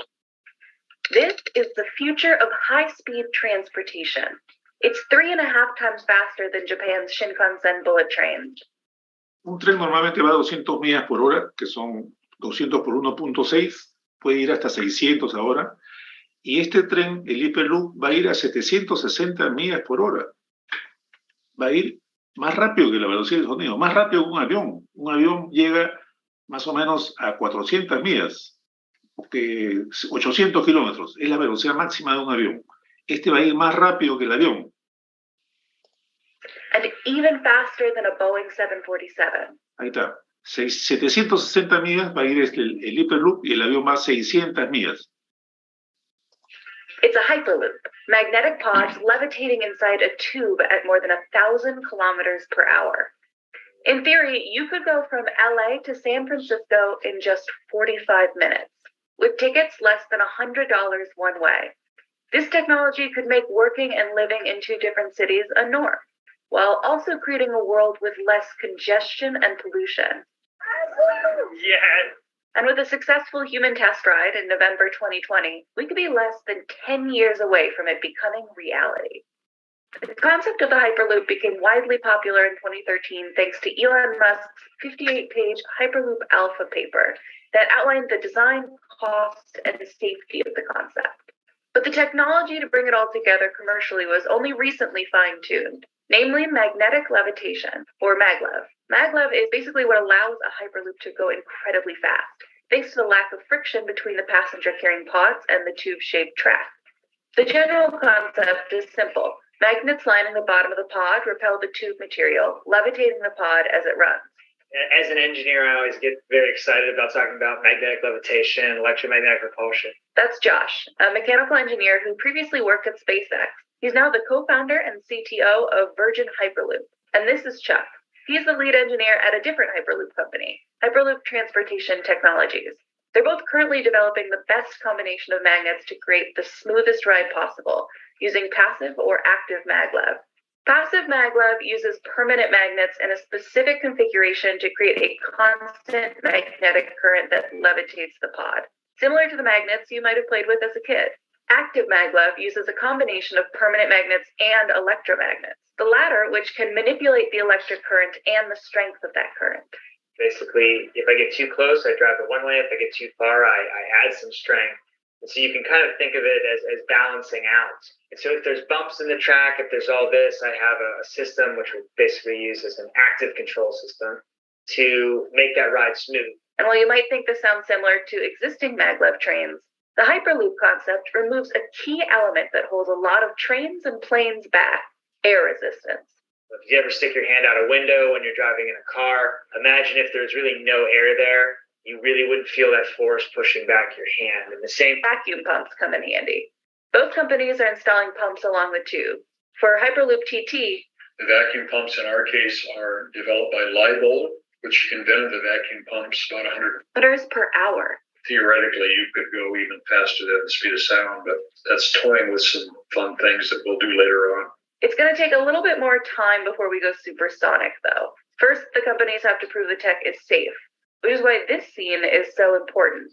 This is the future of high-speed transportation. It's 3.5 times faster than Japan's Shinkansen bullet train. Un tren normalmente va a 200 millas por hora, que son 200 por 1.6, puede ir hasta 600 ahora, y este tren, el Hyperloop, va a ir a 760 millas por hora. Va a ir más rápido que la velocidad del sonido, más rápido que un avión. Un avión llega más o menos a 400 millas, 800 kilómetros, es la velocidad máxima de un avión. Este va a ir más rápido que el avión. And even faster than a Boeing 747. Ahí está. 760 millas va a ir el Hyperloop y el avión va a 600 millas. It's a hyperloop, magnetic pods levitating inside a tube at more than 1,000 kilometers per hour. In theory, you could go from LA to San Francisco in just 45 minutes, with tickets less than $100 one way. This technology could make working and living in two different cities a norm, while also creating a world with less congestion and pollution. Yeah. And with a successful human test ride in November 2020, we could be less than 10 years away from it becoming reality. The concept of the Hyperloop became widely popular in 2013 thanks to Elon Musk's 58-page Hyperloop Alpha paper that outlined the design, cost, and safety of the concept. But the technology to bring it all together commercially was only recently fine-tuned, namely magnetic levitation, or maglev. Maglev is basically what allows a Hyperloop to go incredibly fast, thanks to the lack of friction between the passenger-carrying pods and the tube-shaped track. The general concept is simple. Magnets lining the bottom of the pod repel the tube material, levitating the pod as it runs. As an engineer, I always get very excited about talking about magnetic levitation, electromagnetic repulsion. That's Josh, a mechanical engineer who previously worked at SpaceX. He's now the co-founder and CTO of Virgin Hyperloop. And this is Chuck. He's the lead engineer at a different Hyperloop company, Hyperloop Transportation Technologies. They're both currently developing the best combination of magnets to create the smoothest ride possible, using passive or active maglev. Passive maglev uses permanent magnets in a specific configuration to create a constant magnetic current that levitates the pod, similar to the magnets you might have played with as a kid. Active maglev uses a combination of permanent magnets and electromagnets, the latter which can manipulate the electric current and the strength of that current. Basically, if I get too close, I drive it one way. If I get too far, I add some strength. And so you can kind of think of it as balancing out. And so if there's bumps in the track, if there's all this, I have a system which we basically use as an active control system to make that ride smooth. And while you might think this sounds similar to existing maglev trains, the Hyperloop concept removes a key element that holds a lot of trains and planes back: air resistance. If you ever stick your hand out a window when you're driving in a car, imagine if there's really no air there, you really wouldn't feel that force pushing back your hand. And the same vacuum pumps come in handy. Both companies are installing pumps along the tube. For Hyperloop TT, the vacuum pumps in our case are developed by Leibold, which invented the vacuum pumps about 100 meters per hour. Theoretically, you could go even faster than the speed of sound, but that's toying with some fun things that we'll do later on. It's going to take a little bit more time before we go supersonic, though. First, the companies have to prove the tech is safe, which is why this scene is so important.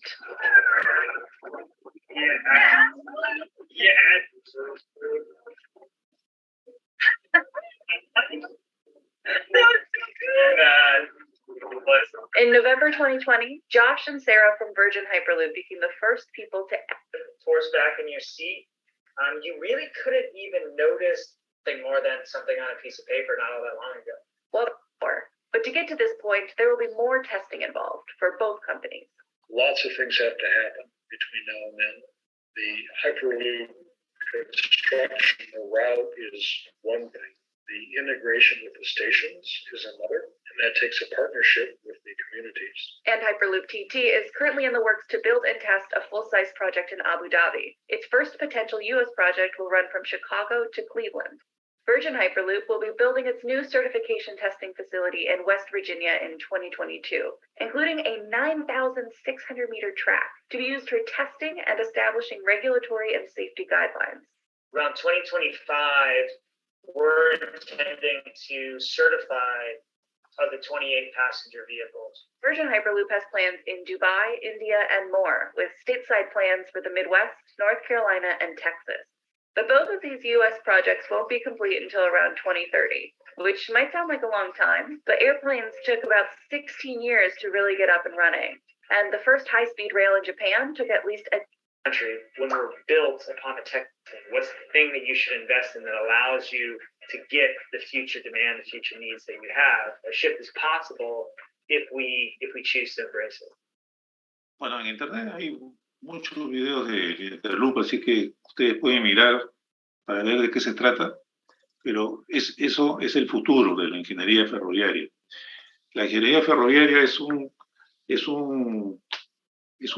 In November 2020, Josh and Sarah from Virgin Hyperloop became the first people to force back in your seat. You really couldn't even notice more than something on a piece of paper not all that long ago. Well, more. But to get to this point, there will be more testing involved for both companies. Lots of things have to happen between now and then. The Hyperloop construction route is one thing. The integration with the stations is another, and that takes a partnership with the communities. And Hyperloop TT is currently in the works to build and test a full-size project in Abu Dhabi. Its first potential U.S. project will run from Chicago to Cleveland. Virgin Hyperloop will be building its new certification testing facility in West Virginia in 2022, including a 9,600-meter track to be used for testing and establishing regulatory and safety guidelines. Around 2025, we're intending to certify of the 28 passenger vehicles. Virgin Hyperloop has plans in Dubai, India, and more, with stateside plans for the Midwest, North Carolina, and Texas. But both of these U.S. projects won't be complete until around 2030, which might sound like a long time, but airplanes took about 16 years to really get up and running. And the first high-speed rail in Japan took at least a country. When we're built upon a tech thing, what's the thing that you should invest in that allows you to get the future demand, the future needs that you have? A shift is possible if we choose to embrace it. Bueno, en internet hay muchos videos de Hyperloop, así que ustedes pueden mirar para ver de qué se trata, pero eso es el futuro de la ingeniería ferroviaria. La ingeniería ferroviaria es un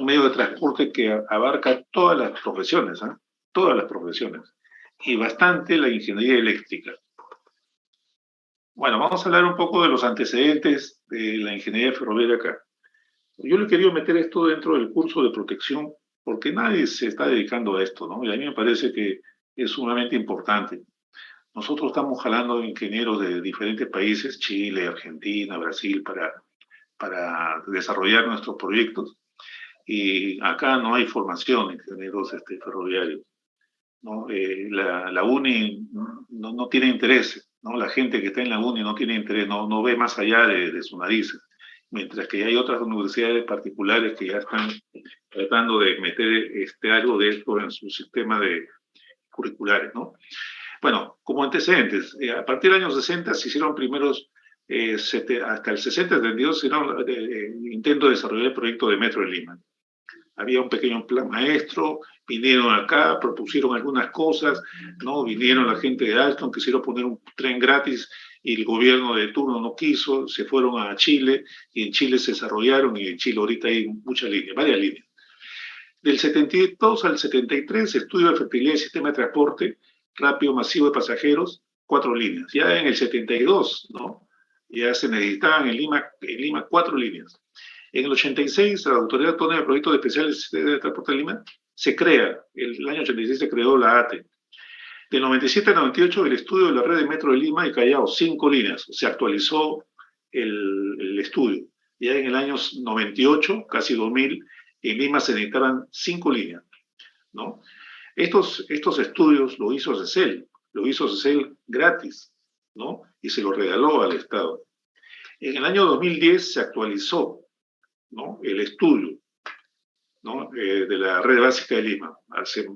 medio de transporte que abarca todas las profesiones, ¿eh? Todas las profesiones, y bastante la ingeniería eléctrica. Bueno, vamos a hablar un poco de los antecedentes de la ingeniería ferroviaria acá. Yo le quería meter esto dentro del curso de protección porque nadie se está dedicando a esto, ¿no? Y a mí me parece que es sumamente importante. Nosotros estamos jalando ingenieros de diferentes países, Chile, Argentina, Brasil, para desarrollar nuestros proyectos. Y acá no hay formación de ingenieros ferroviarios, ¿no? La UNI no tiene interés, ¿no? La gente que está en la UNI no tiene interés, no ve más allá de sus narices. Mientras que hay otras universidades particulares que ya están tratando de meter algo de esto en su sistema de curriculares, ¿no? Bueno, como antecedentes, a partir del año 60 se hicieron primeros, hasta el 60-72 se hicieron intento de desarrollar el proyecto de Metro de Lima. Había un pequeño plan maestro, vinieron acá, propusieron algunas cosas, ¿no? Vinieron la gente de Alstom, quisieron poner un tren gratis y el gobierno de turno no quiso, se fueron a Chile y en Chile se desarrollaron y en Chile ahorita hay muchas líneas, varias líneas. Del 72 al 73, estudio de efectividad del sistema de transporte rápido masivo de pasajeros, 4 líneas. Ya en el 72, ¿no? Ya se necesitaban en Lima 4 líneas. En el 86, la Autoridad Autónoma de Proyectos Especiales de Transporte de Lima se crea, el año 86 se creó la ATE. Del 97 al 98, el estudio de la red de Metro de Lima y Callao, 5 líneas, se actualizó el estudio. Ya en el año 98, casi 2000, en Lima se necesitaban 5 líneas, ¿no? Estos estudios lo hizo CECEL gratis, ¿no? Y se lo regaló al Estado. En el año 2010 se actualizó, ¿no? El estudio, ¿no? De la red básica de Lima.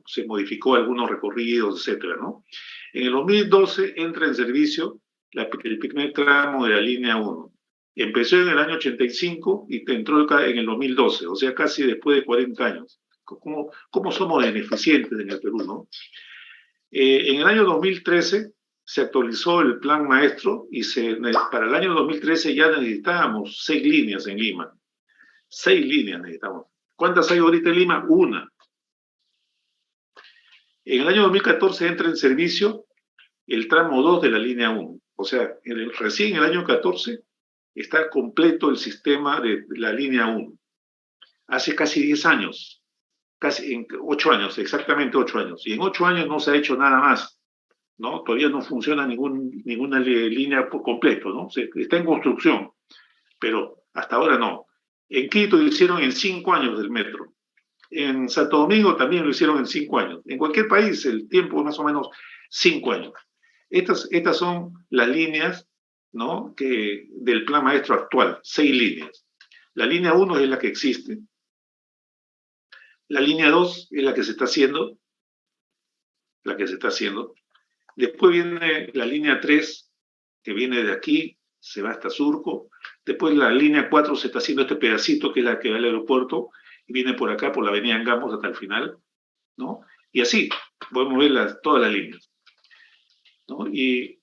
Se modificó algunos recorridos, etcétera, ¿no? En el 2012 entra en servicio el primer tramo de la línea 1. Empezó en el año 85 y entró en el 2012, o sea, casi después de 40 años. ¿Cómo somos ineficientes en el Perú, no? En el año 2013 se actualizó el plan maestro y para el año 2013 ya necesitábamos 6 líneas en Lima. 6 líneas necesitamos. ¿Cuántas hay ahorita en Lima? 1. En el año 2014 entra en servicio el tramo 2 de la línea 1. O sea, recién en el año 14 está completo el sistema de la línea 1. Hace casi 10 años. Casi en 8 años, exactamente 8 años. Y en 8 años no se ha hecho nada más, ¿no? Todavía no funciona ninguna línea por completo, ¿no? Está en construcción, pero hasta ahora no. En Quito lo hicieron en 5 años del metro. En Santo Domingo también lo hicieron en 5 años. En cualquier país el tiempo es más o menos 5 años. Estas son las líneas, ¿no? Del plan maestro actual, 6 líneas. La línea 1 es la que existe. La línea 2 es la que se está haciendo. Después viene la línea 3, que viene de aquí, se va hasta Surco. Después la línea 4 se está haciendo este pedacito, que es la que va al aeropuerto, y viene por acá, por la avenida Angamos hasta el final, ¿no? Y así, podemos ver todas las líneas, ¿no? Y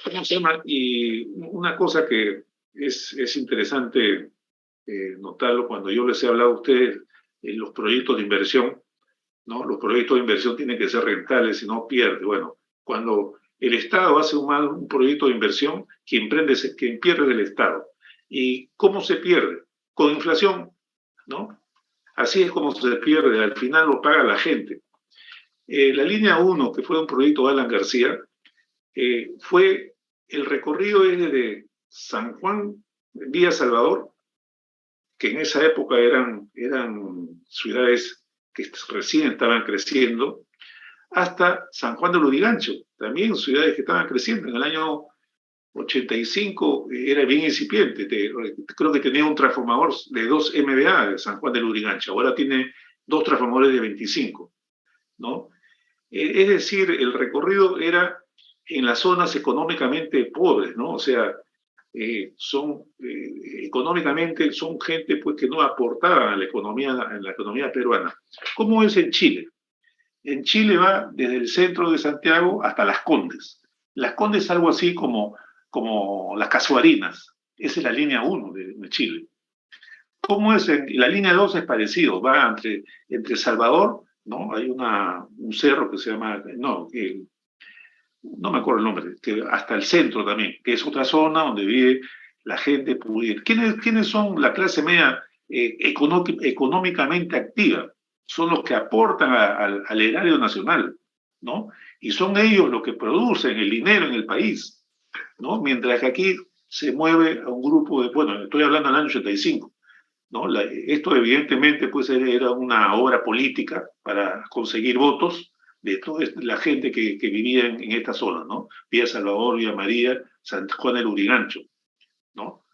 ¿cómo se llama? Y una cosa que es interesante notarlo cuando yo les he hablado a ustedes en los proyectos de inversión, ¿no? Los proyectos de inversión tienen que ser rentables, si no pierde. Bueno, cuando el Estado hace un proyecto de inversión, quien pierde es el Estado. ¿Y cómo se pierde? Con inflación, ¿no? Así es como se pierde, al final lo paga la gente. La línea 1, que fue un proyecto de Alan García, el recorrido es desde San Juan, Villa Salvador, que en esa época eran ciudades que recién estaban creciendo, hasta San Juan de Lurigancho, también ciudades que estaban creciendo. En el año 85 era bien incipiente, creo que tenía un transformador de 2 MVA de San Juan de Lurigancho, ahora tiene 2 transformadores de 25, ¿no? Es decir, el recorrido era en las zonas económicamente pobres, ¿no? O sea, económicamente son gente pues, que no aportaba en la economía peruana. ¿Cómo es en Chile? En Chile va desde el centro de Santiago hasta Las Condes. Las Condes es algo así como las Casuarinas. Esa es la línea 1 de Chile. ¿Cómo es? La línea 2 es parecido, va entre Salvador, ¿no? Hay un cerro que se llama, no me acuerdo el nombre, que hasta el centro también, que es otra zona donde vive la gente pudiente. ¿Quiénes son la clase media económicamente activa? Son los que aportan al erario nacional, ¿no? Y son ellos los que producen el dinero en el país, ¿no? Mientras que aquí se mueve a un grupo bueno, estoy hablando del año 85, ¿no? Esto evidentemente pues era una obra política para conseguir votos de toda la gente que vivía en esta zona, ¿no? Villa Salvador, Villa María, San Juan del Lurigancho, ¿no?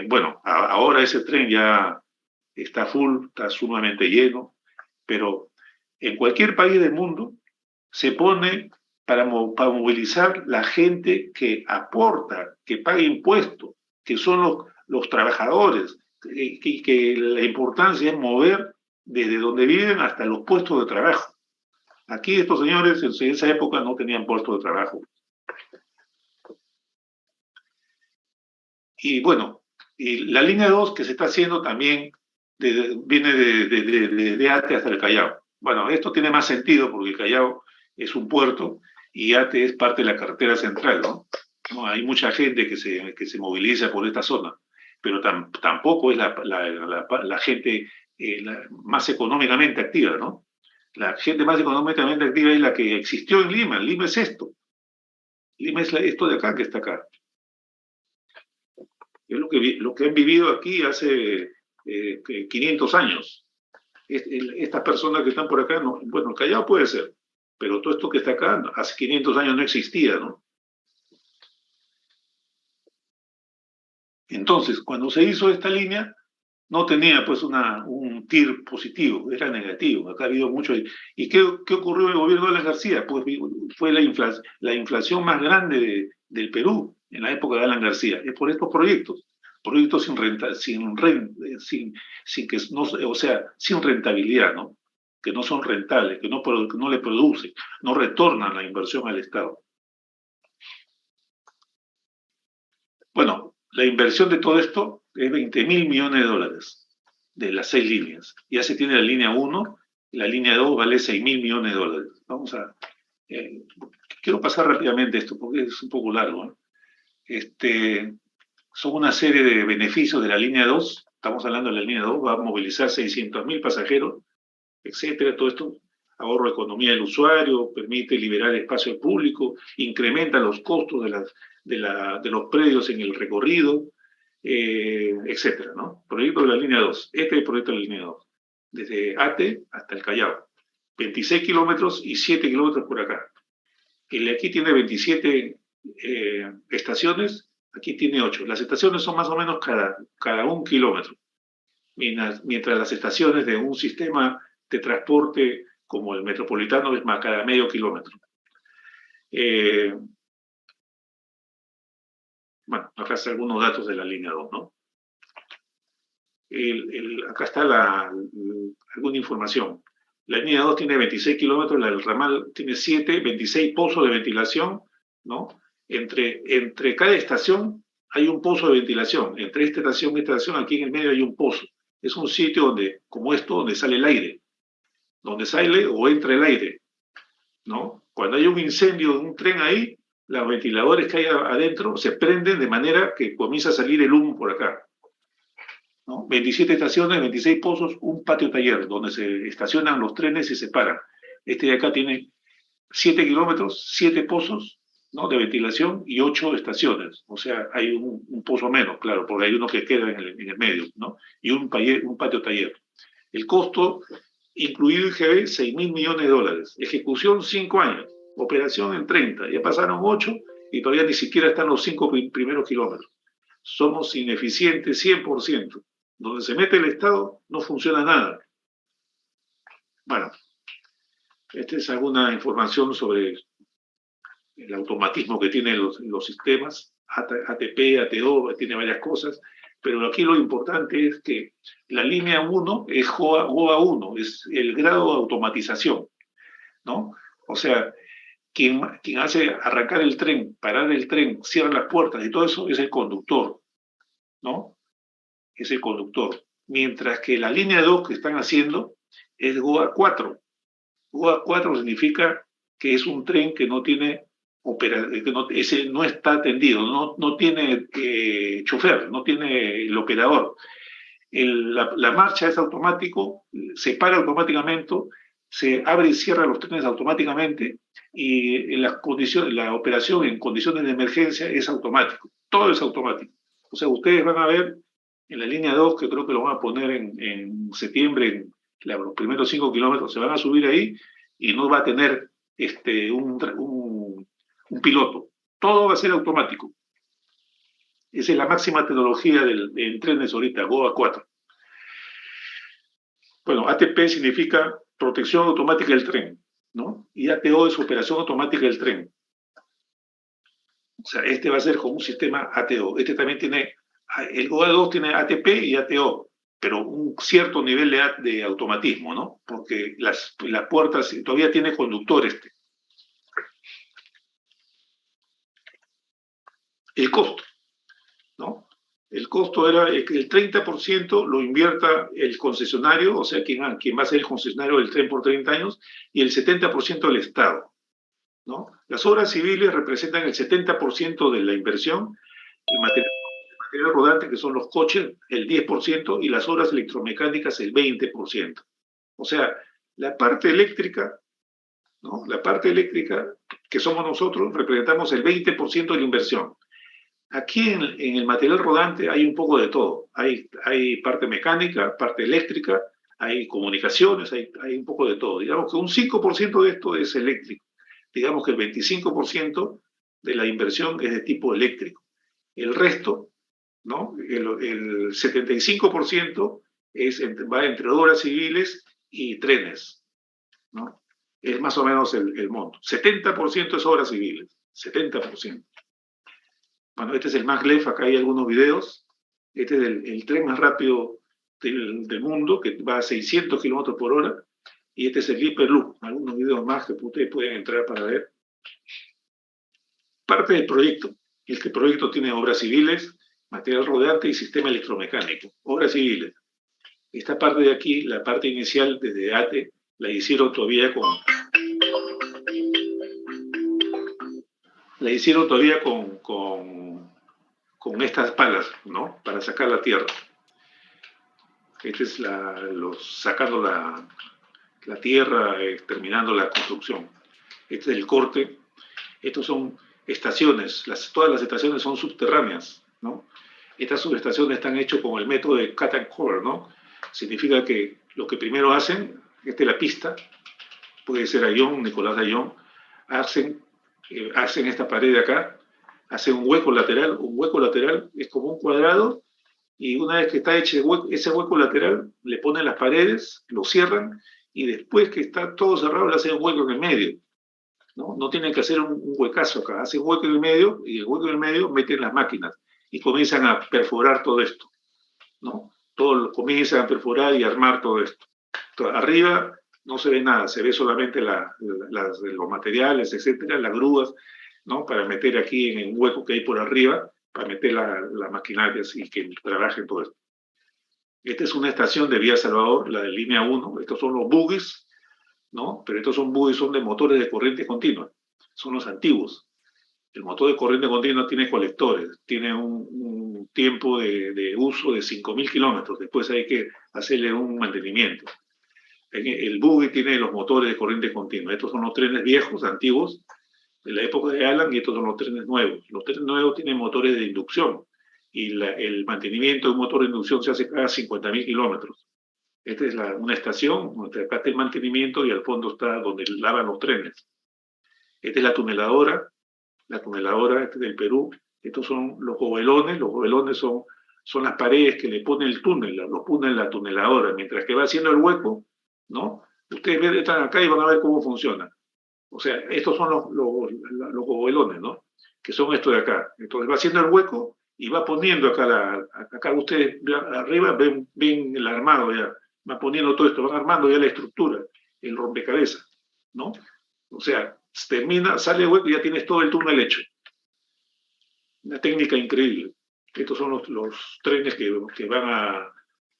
Bueno, ahora ese tren ya está full, está sumamente lleno, pero en cualquier país del mundo se pone para movilizar la gente que aporta, que paga impuestos, que son los trabajadores, y que la importancia es mover desde donde viven hasta los puestos de trabajo. Aquí estos señores en esa época no tenían puestos de trabajo. Y bueno, y la línea 2 que se está haciendo también viene de Ate hasta el Callao. Bueno, esto tiene más sentido porque el Callao es un puerto y Ate es parte de la carretera central, ¿no? Hay mucha gente que se moviliza por esta zona, pero tampoco es la gente más económicamente activa, ¿no? La gente más económicamente activa es la que existió en Lima. Lima es esto. Lima es esto de acá que está acá. Es lo que han vivido aquí hace 500 años. Estas personas que están por acá, no, bueno, el Callao puede ser, pero todo esto que está acá hace 500 años no existía, ¿no? Entonces, cuando se hizo esta línea, no tenía pues un TIR positivo, era negativo. Acá ha habido mucho. ¿Y qué ocurrió en el gobierno de Alan García? Pues fue la inflación más grande del Perú en la época de Alan García. Es por estos proyectos sin rentabilidad, ¿no? Que no son rentables, que no le producen, no retornan la inversión al Estado. Bueno, la inversión de todo esto es 20.000 millones de dólares de las 6 líneas. Ya se tiene la línea 1, la línea 2 vale 6.000 millones de dólares. Vamos a... quiero pasar rápidamente esto porque es un poco largo, ¿no? Son una serie de beneficios de la línea 2. Estamos hablando de la línea 2, va a movilizar 600.000 pasajeros, etcétera. Todo esto ahorro economía del usuario, permite liberar espacio público, incrementa los costos de los predios en el recorrido, etcétera, ¿no? Proyecto de la línea 2. Este es el proyecto de la línea 2. Desde Ate hasta el Callao. 26 kilómetros y 7 kilómetros por acá. El de aquí tiene 27 estaciones, aquí tiene 8. Las estaciones son más o menos cada 1 kilómetro. Mientras las estaciones de un sistema de transporte como el metropolitano es más cada medio kilómetro. Bueno, acá están algunos datos de la línea 2, ¿no? Acá está alguna información. La línea 2 tiene 26 kilómetros, el ramal tiene 7, 26 pozos de ventilación, ¿no? Entre cada estación hay un pozo de ventilación. Entre esta estación y esta estación, aquí en el medio hay un pozo. Es un sitio donde, como esto, donde sale el aire. Donde sale o entra el aire, ¿no? Cuando hay un incendio de un tren ahí, los ventiladores que hay adentro se prenden de manera que comienza a salir el humo por acá, ¿no? 27 estaciones, 26 pozos, un patio taller donde se estacionan los trenes y se paran. Este de acá tiene 7 kilómetros, 7 pozos, ¿no?, de ventilación y 8 estaciones. O sea, hay un pozo menos, claro, porque hay uno que queda en el medio, ¿no? Y un patio taller. El costo, incluido IGB, $6.000 millones. Ejecución, 5 años. Operación en 30. Ya pasaron 8 y todavía ni siquiera están los 5 primeros kilómetros. Somos ineficientes 100%. Donde se mete el Estado, no funciona nada. Bueno, esta es alguna información sobre el automatismo que tienen los sistemas, ATP, ATO, tiene varias cosas, pero aquí lo importante es que la línea 1 es GOA 1, es el grado de automatización, ¿no? O sea, quien hace arrancar el tren, parar el tren, cierra las puertas y todo eso es el conductor, ¿no? Es el conductor. Mientras que la línea 2 que están haciendo es GOA 4. GOA 4 significa que es un tren que no tiene ese no está atendido, no tiene chofer, no tiene el operador. La marcha es automático, se para automáticamente, se abre y cierra los trenes automáticamente y la operación en condiciones de emergencia es automático, todo es automático. O sea, ustedes van a ver en la línea 2, que creo que lo van a poner en septiembre, los primeros 5 kilómetros se van a subir ahí y no va a tener un piloto. Todo va a ser automático. Esa es la máxima tecnología en trenes ahorita, GOA 4. Bueno, ATP significa protección automática del tren, ¿no? Y ATO es operación automática del tren. O sea, este va a ser como un sistema ATO. Este también tiene, el GOA 2 tiene ATP y ATO, pero un cierto nivel de automatismo, ¿no? Porque las puertas todavía tiene conductor este. El costo, ¿no? El costo era que el 30% lo invierta el concesionario, o sea, quien va a ser el concesionario del tren por 30 años, y el 70% del Estado, ¿no? Las obras civiles representan el 70% de la inversión, el material rodante, que son los coches, el 10%, y las obras electromecánicas el 20%. O sea, la parte eléctrica, ¿no?, la parte eléctrica, que somos nosotros, representamos el 20% de la inversión. Aquí en el material rodante hay un poco de todo. Hay parte mecánica, parte eléctrica, hay comunicaciones, hay un poco de todo. Digamos que un 5% de esto es eléctrico. Digamos que el 25% de la inversión es de tipo eléctrico. El resto, ¿no?, el 75% va entre obras civiles y trenes, ¿no? Es más o menos el monto. 70% es obras civiles, 70%. Bueno, este es el maglev, acá hay algunos videos. Este es el tren más rápido del mundo, que va a 600 kilómetros por hora. Y este es el Hyperloop, algunos videos más que ustedes pueden entrar para ver. Parte del proyecto. Este proyecto tiene obras civiles, material rodante y sistema electromecánico. Obras civiles. Esta parte de aquí, la parte inicial desde ATE, la hicieron todavía con estas palas, ¿no?, para sacar la tierra. Este es sacando la tierra, terminando la construcción. Este es el corte. Estos son estaciones. Todas las estaciones son subterráneas, ¿no? Estas subestaciones están hechas con el método de cut and core, ¿no? Significa que lo que primero hacen, esta es la pista, puede ser Ayón, Nicolás Ayón, hacen esta pared de acá, hacen un hueco lateral es como un cuadrado, y una vez que está hecho ese hueco lateral, le ponen las paredes, lo cierran, y después que está todo cerrado, le hacen un hueco en el medio, ¿no? No tienen que hacer un huecazo acá, hacen un hueco en el medio, y el hueco en el medio meten las máquinas, y comienzan a perforar todo esto, ¿no? Comienzan a perforar y armar todo esto. Entonces, arriba no se ve nada, se ve solamente los materiales, etcétera, las grúas. ¿no? Para meter aquí en un hueco que hay por arriba, para meter la maquinaria y que trabaje todo esto. Esta es una estación de Vía Salvador, la de línea 1. Estos son los buggies, ¿no? Pero estos son buggies, son de motores de corriente continua. Son los antiguos. El motor de corriente continua tiene colectores, tiene un tiempo de uso de 5.000 kilómetros. Después hay que hacerle un mantenimiento. El buggy tiene los motores de corriente continua. Estos son los trenes viejos, antiguos, de la época de Alan, y estos son los trenes nuevos. Los trenes nuevos tienen motores de inducción, y el mantenimiento de un motor de inducción se hace cada 50.000 kilómetros. Esta es una estación, donde acá está el mantenimiento y al fondo está donde lavan los trenes. Esta es la tuneladora del Perú. Estos son los gobelones son las paredes que le pone el túnel, lo pone en la tuneladora, mientras que va haciendo el hueco, ¿no? Ustedes están acá y van a ver cómo funciona. O sea, estos son los gobelones, ¿no? Que son estos de acá. Entonces va haciendo el hueco y va poniendo acá ustedes arriba ven el armado ya, va poniendo todo esto, van armando ya la estructura, el rompecabezas, ¿no? O sea, termina, sale el hueco y ya tienes todo el túnel hecho. Una técnica increíble. Estos son los trenes que van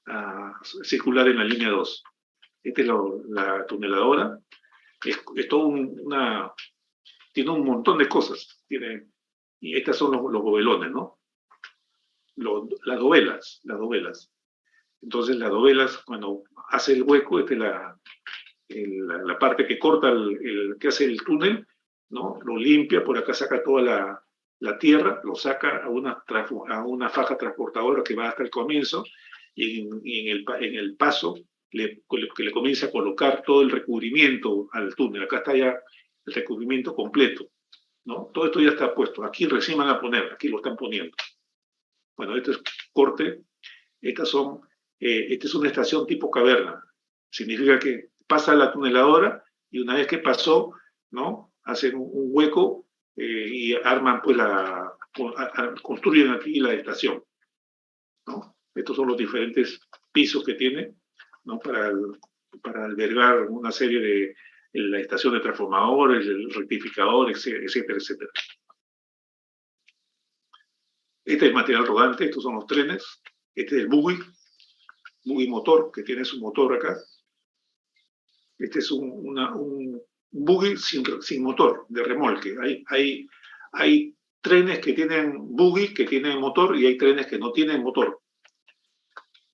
a circular en la línea 2. Esta es la tuneladora. Es todo tiene un montón de cosas. Y estas son los gobelones, ¿no? Las dovelas. Entonces las dovelas, cuando hace el hueco, esta es la parte que corta, que hace el túnel, ¿no? Lo limpia, por acá saca toda la tierra, lo saca a una faja transportadora que va hasta el comienzo, y en el paso le comienza a colocar todo el recubrimiento al túnel. Acá está ya el recubrimiento completo, ¿no? Todo esto ya está puesto. Aquí recién van a poner, aquí lo están poniendo. Bueno, este es corte. Esta es una estación tipo caverna. Significa que pasa la tuneladora y una vez que pasó, ¿no? Hacen un hueco y arman, pues, construyen aquí la estación, ¿no? Estos son los diferentes pisos que tiene, ¿no? Para albergar una serie de la estación de transformadores, el rectificador, etcétera, etcétera. Este es el material rodante, estos son los trenes. Este es el buggy motor, que tiene su motor acá. Este es un buggy sin motor, de remolque. Hay trenes que tienen buggy, que tienen motor, y hay trenes que no tienen motor.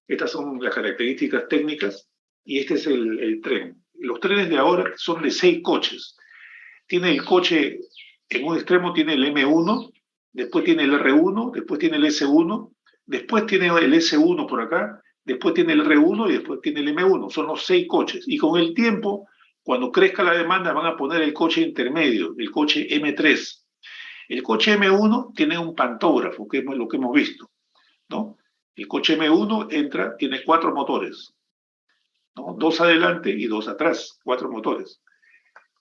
Estas son las características técnicas, y este es el tren. Los trenes de ahora son de 6 coches. Tiene el coche, en un extremo tiene el M1, después tiene el R1, después tiene el S1, después tiene el S1 por acá, después tiene el R1 y después tiene el M1. Son los 6 coches. Y con el tiempo, cuando crezca la demanda, van a poner el coche intermedio, el coche M3. El coche M1 tiene un pantógrafo, que es lo que hemos visto, ¿no? El coche M1 tiene 4 motores, ¿no? 2 adelante y 2 atrás, 4 motores,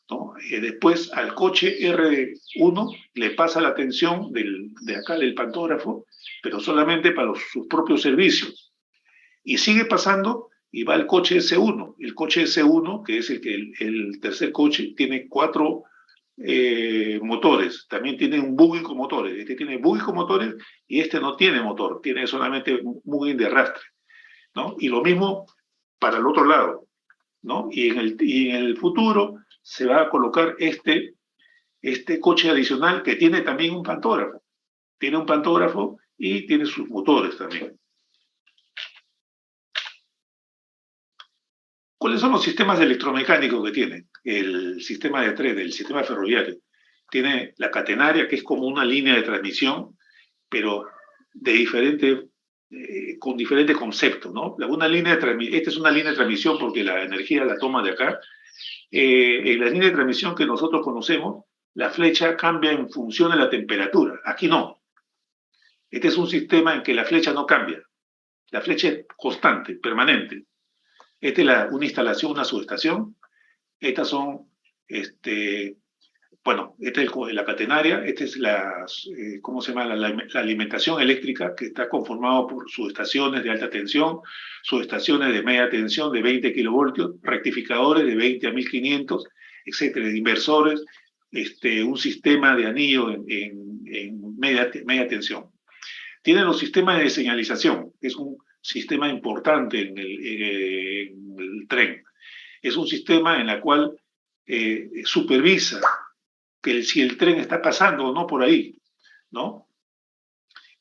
¿no? Después al coche R1 le pasa la tensión de acá del pantógrafo, pero solamente para sus propios servicios. Y sigue pasando y va al coche S1. El coche S1, que es el tercer coche, tiene 4 motores. También tiene un buggy con motores. Este tiene buggy con motores y este no tiene motor, tiene solamente un buggy de arrastre, ¿no? Y lo mismo para el otro lado, ¿no? Y en el futuro se va a colocar este coche adicional que tiene también un pantógrafo. Tiene un pantógrafo y tiene sus motores también. ¿Cuáles son los sistemas electromecánicos que tiene el sistema de tren, el sistema ferroviario? Tiene la catenaria, que es como una línea de transmisión, pero con diferentes conceptos, ¿no? Esta es una línea de transmisión porque la energía la toma de acá. En la línea de transmisión que nosotros conocemos, la flecha cambia en función de la temperatura. Aquí no. Este es un sistema en que la flecha no cambia. La flecha es constante, permanente. Esta es una instalación, una subestación. Estas son, esta es la catenaria. Esta es ¿cómo se llama? La alimentación eléctrica, que está conformado por subestaciones de alta tensión, subestaciones de media tensión de 20 kilovoltios, rectificadores de 20 a 1500, etcétera, inversores, un sistema de anillo en media tensión. Tiene los sistemas de señalización, que es un sistema importante en el tren. Es un sistema en el cual supervisa que si el tren está pasando o no por ahí, ¿no?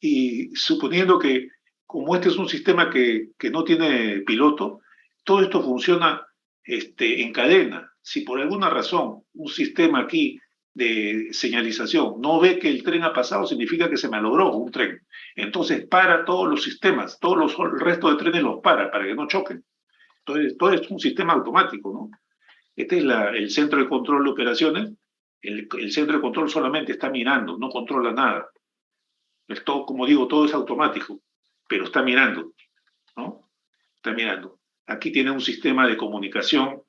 Y suponiendo que, como este es un sistema que no tiene piloto, todo esto funciona en cadena. Si por alguna razón un sistema aquí de señalización no ve que el tren ha pasado, significa que se malogró un tren. Entonces para todos los sistemas, el resto de trenes los para que no choquen. Entonces todo es un sistema automático, ¿no? Este es el centro de control de operaciones. El centro de control solamente está mirando, no controla nada. Todo, como digo, todo es automático, pero está mirando, ¿no? Está mirando. Aquí tiene un sistema de comunicación,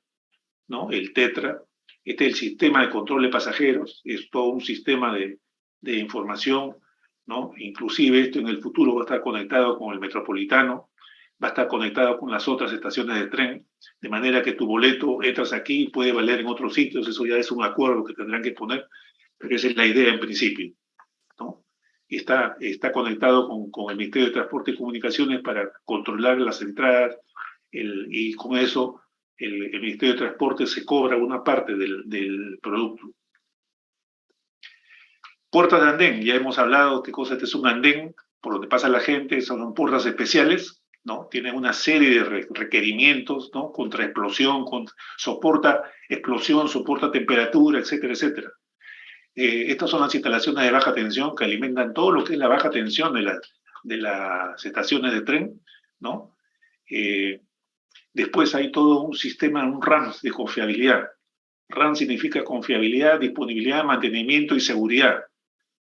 ¿no? El TETRA. Este es el sistema de control de pasajeros, es todo un sistema de información, ¿no? Inclusive esto en el futuro va a estar conectado con el Metropolitano, va a estar conectado con las otras estaciones de tren, de manera que tu boleto entras aquí y puede valer en otros sitios. Eso ya es un acuerdo que tendrán que poner, pero esa es la idea en principio, ¿no? Y está conectado con el Ministerio de Transporte y Comunicaciones para controlar las entradas, y con eso el Ministerio de Transporte se cobra una parte del producto. Puertas de andén, ya hemos hablado qué cosa es un andén, por donde pasa la gente, son puertas especiales, ¿no? Tienen una serie de requerimientos, ¿no? Contra explosión, soporta explosión, soporta temperatura, etcétera, etcétera. Estas son las instalaciones de baja tensión que alimentan todo lo que es la baja tensión de las estaciones de tren, ¿no? Después hay todo un sistema, un RAM de confiabilidad. RAM significa confiabilidad, disponibilidad, mantenimiento y seguridad,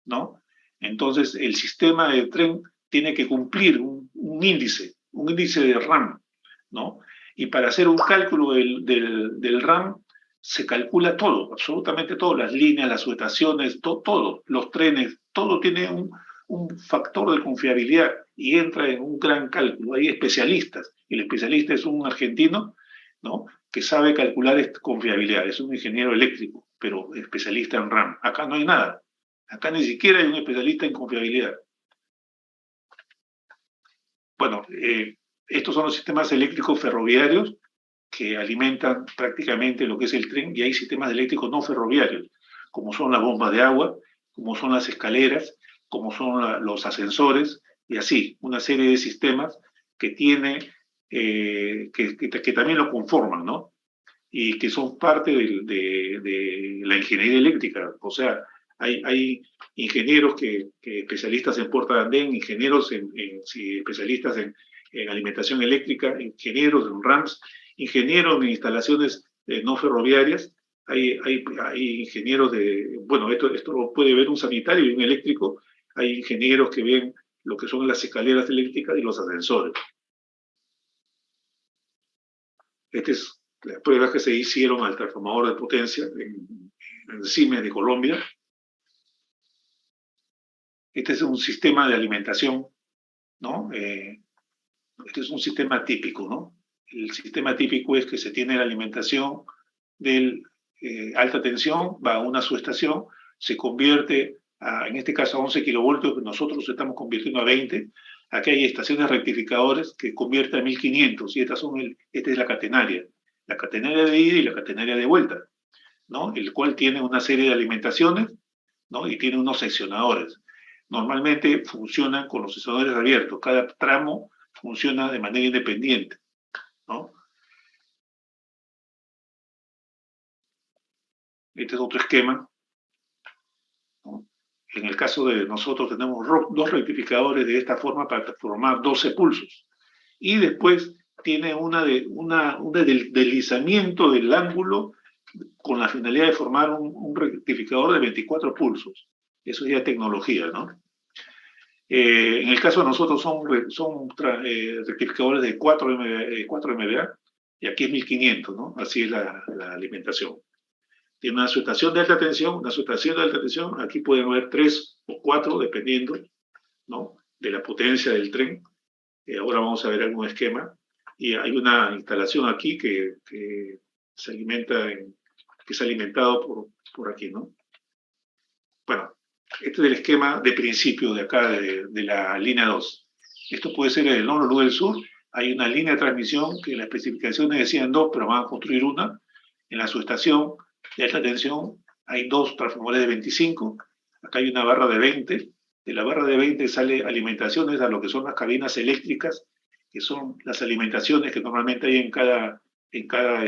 ¿no? Entonces, el sistema de tren tiene que cumplir un índice de RAM, ¿no? Y para hacer un cálculo del RAM, se calcula todo, absolutamente todo, las líneas, las subestaciones, todo, los trenes, todo tiene un factor de confiabilidad y entra en un gran cálculo. Hay especialistas, y el especialista es un argentino, ¿no? Que sabe calcular confiabilidad, es un ingeniero eléctrico, pero especialista en RAM. Acá no hay nada, acá ni siquiera hay un especialista en confiabilidad. Bueno, estos son los sistemas eléctricos ferroviarios que alimentan prácticamente lo que es el tren, y hay sistemas eléctricos no ferroviarios, como son las bombas de agua, como son las escaleras, como son los ascensores, y así, una serie de sistemas que tiene, que también lo conforman, ¿no? Y que son parte de la ingeniería eléctrica. O sea, hay ingenieros especialistas en puerta de andén, ingenieros especialistas en alimentación eléctrica, ingenieros en RAMs, ingenieros en instalaciones no ferroviarias, hay ingenieros bueno, esto lo puede ver un sanitario y un eléctrico, hay ingenieros que ven lo que son las escaleras eléctricas y los ascensores. Estas es las pruebas que se hicieron al transformador de potencia en CIMES de Colombia. Este es un sistema de alimentación, ¿no? Este es un sistema típico, ¿no? El sistema típico es que se tiene la alimentación de alta tensión, va a una subestación, se convierte en este caso a 11 kilovoltios, nosotros estamos convirtiendo a 20. Aquí hay estaciones rectificadores que convierten a 1500, y esta es la catenaria de ida y la catenaria de vuelta, ¿no? El cual tiene una serie de alimentaciones, ¿no? Y tiene unos seccionadores. Normalmente funcionan con los seccionadores abiertos, cada tramo funciona de manera independiente, ¿no? Este es otro esquema, ¿no? En el caso de nosotros tenemos dos rectificadores de esta forma para formar 12 pulsos. Y después tiene un deslizamiento del ángulo con la finalidad de formar un rectificador de 24 pulsos. Eso ya es tecnología, ¿no? En el caso de nosotros son rectificadores de 4 MVA, y aquí es 1500, ¿no? Así es la alimentación. Tiene una subestación de alta tensión, aquí pueden haber 3 o 4, dependiendo, ¿no? De la potencia del tren. Ahora vamos a ver algún esquema. Y hay una instalación aquí que se alimenta, que es alimentado por aquí, ¿no? Bueno, este es el esquema de principio de acá, de la línea 2. Esto puede ser el norte o el sur. Hay una línea de transmisión que las especificaciones decían 2, pero van a construir una. En la subestación de alta tensión hay 2 transformadores de 25. Acá hay una barra de 20. De la barra de 20 sale alimentaciones a lo que son las cabinas eléctricas, que son las alimentaciones que normalmente hay en cada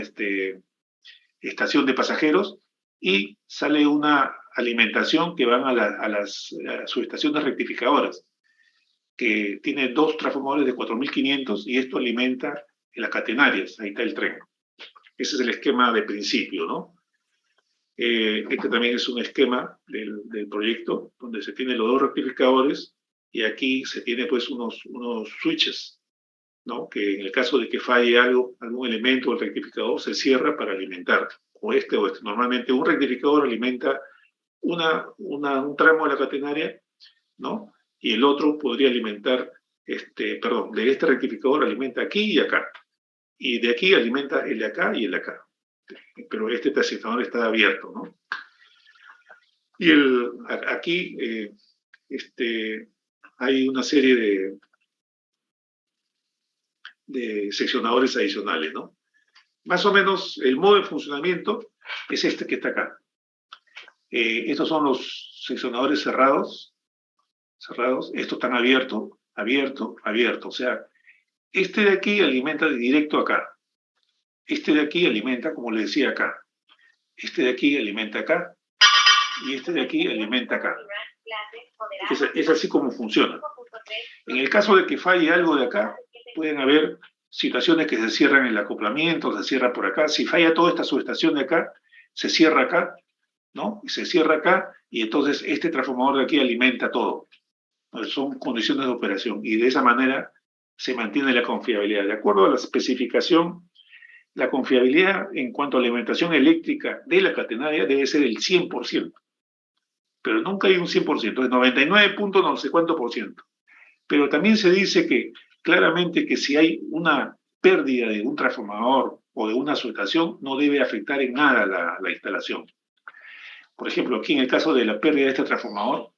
estación de pasajeros, y sale una alimentación que van a las subestaciones rectificadoras, que tiene 2 transformadores de 4500 y esto alimenta en las catenarias. Ahí está el tren. Ese es el esquema de principio, ¿no? Este también es un esquema del proyecto donde se tienen los 2 rectificadores y aquí se tiene pues unos switches, ¿no? Que en el caso de que falle algún elemento del rectificador se cierra para alimentar o este. Normalmente un rectificador alimenta un tramo de la catenaria, ¿no? Y el otro podría alimentar, de este rectificador alimenta aquí y acá. Y de aquí alimenta el de acá y el de acá. Pero este transistador está abierto, ¿no? Y aquí hay una serie de seccionadores adicionales, ¿no? Más o menos el modo de funcionamiento es este que está acá. Estos son los seccionadores cerrados. Estos están abierto. O sea, este de aquí alimenta directo acá. Este de aquí alimenta, como le decía, acá. Este de aquí alimenta acá. Y este de aquí alimenta acá. Es así como funciona. En el caso de que falle algo de acá, pueden haber situaciones que se cierran el acoplamiento, se cierra por acá. Si falla toda esta subestación de acá, se cierra acá, ¿no? Y se cierra acá, y entonces este transformador de aquí alimenta todo. Son condiciones de operación, y de esa manera se mantiene la confiabilidad. De acuerdo a la especificación, la confiabilidad en cuanto a la alimentación eléctrica de la catenaria debe ser el 100%. Pero nunca hay un 100%, es 99 punto no sé cuánto por ciento. Pero también se dice que claramente que si hay una pérdida de un transformador o de una subestación, no debe afectar en nada la instalación. Por ejemplo, aquí en el caso de la pérdida de este transformador,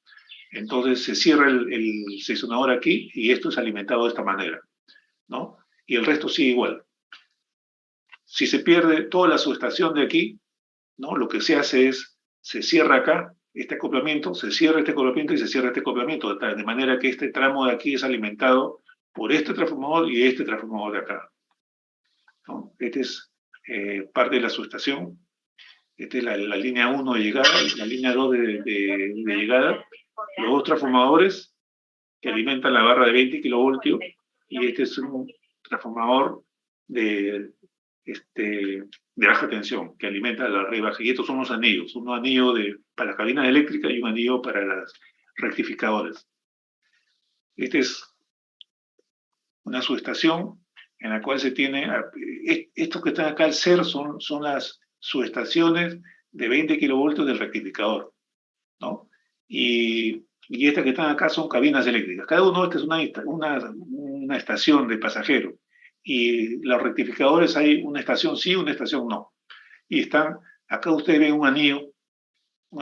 entonces se cierra el seccionador aquí y esto es alimentado de esta manera, ¿no? Y el resto sigue igual. Si se pierde toda la subestación de aquí, ¿no? Lo que se hace es, se cierra acá este acoplamiento, se cierra este acoplamiento y se cierra este acoplamiento, de manera que este tramo de aquí es alimentado por este transformador y este transformador de acá, ¿no? Este es parte de la subestación. Esta es la línea 1 de llegada, la línea 2 de llegada, los 2 transformadores que alimentan la barra de 20 kilovoltios, y este es un transformador de baja tensión que alimenta la red baja. Y estos son los anillos, un anillo para las cabinas eléctricas y un anillo para las rectificadores. Esta es una subestación en la cual se tiene, estos que están acá al ser son las subestaciones de 20 kilovoltios del rectificador, ¿no? Y estas que están acá son cabinas eléctricas. Cada uno de estos es una estación de pasajeros. Y los rectificadores hay una estación sí, una estación no. Y acá ustedes ven un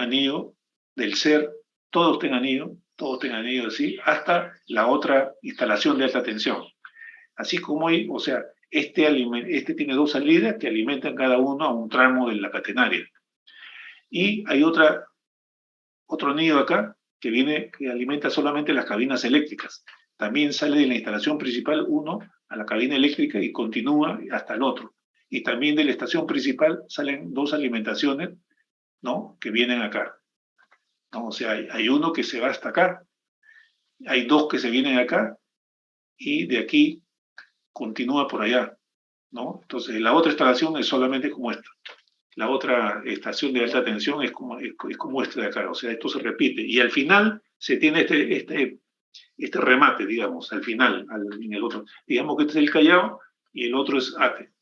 anillo del ser, todos tienen anillo así, hasta la otra instalación de alta tensión. Así como hay, o sea, este tiene 2 salidas que alimentan cada uno a un tramo de la catenaria. Y hay otro anillo acá que alimenta solamente las cabinas eléctricas. También sale de la instalación principal uno a la cabina eléctrica y continúa hasta el otro. Y también de la estación principal salen 2 alimentaciones, ¿no? Que vienen acá, ¿no? O sea, hay uno que se va hasta acá, hay 2 que se vienen acá, y de aquí continúa por allá, ¿no? Entonces, la otra instalación es solamente como esta. La otra estación de alta tensión es como esta de acá. O sea, esto se repite. Y al final se tiene este remate, digamos, al final, en el otro. Digamos que este es el Callao y el otro es ATE.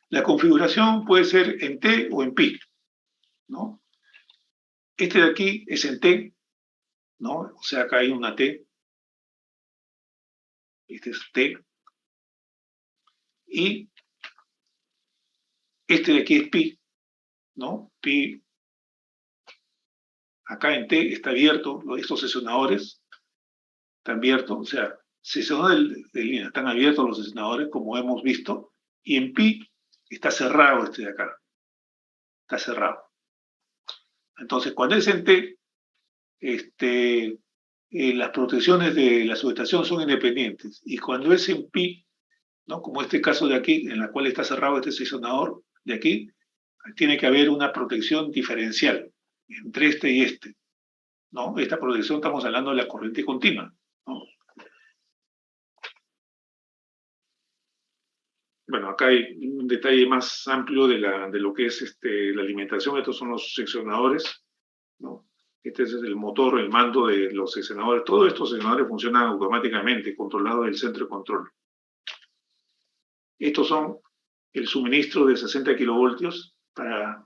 La configuración puede ser en T o en pi, ¿no? Este de aquí es en T, ¿no? O sea, acá hay una T. Este es T. Y este de aquí es pi, ¿no? Pi Acá en T está abierto, estos sesionadores están abiertos, o sea, sesionadores de línea están abiertos los sesionadores, como hemos visto, y en pi está cerrado este de acá. Está cerrado. Entonces, cuando es en T, las protecciones de la subestación son independientes. Y cuando es en pi, ¿no? Como este caso de aquí, en la cual está cerrado este sesionador de aquí, tiene que haber una protección diferencial entre este y este, ¿no? Esta protección estamos hablando de la corriente continua, ¿no? Bueno, acá hay un detalle más amplio de lo que es la alimentación. Estos son los seccionadores, ¿no? Este es el motor, el mando de los seccionadores. Todos estos seccionadores funcionan automáticamente, controlados del centro de control. Estos son el suministro de 60 kilovoltios para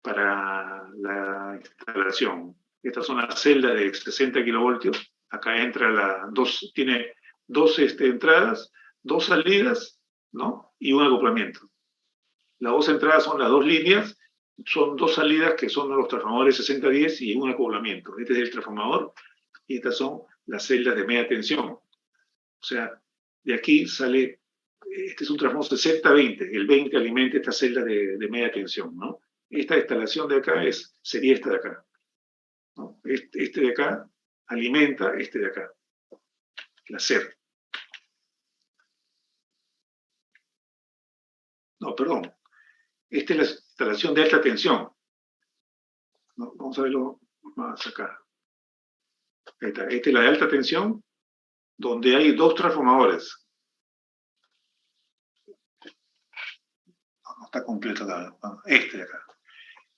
la instalación. Estas son las celdas de 60 kilovoltios. Acá entra tiene dos entradas, dos salidas, ¿no? Y un acoplamiento. Las dos entradas son las dos líneas, son dos salidas que son los transformadores 6010 y un acoplamiento. Este es el transformador y estas son las celdas de media tensión. O sea, de aquí sale, este es un transformador 60-20, el 20 alimenta esta celda de media tensión, ¿no? Esta instalación de acá sería esta de acá, ¿no? Este de acá alimenta este de acá, la SER. No, perdón. Esta es la instalación de alta tensión. ¿No? Vamos a verlo más acá. Esta es la de alta tensión, donde hay dos transformadores. No está completo acá. Este de acá.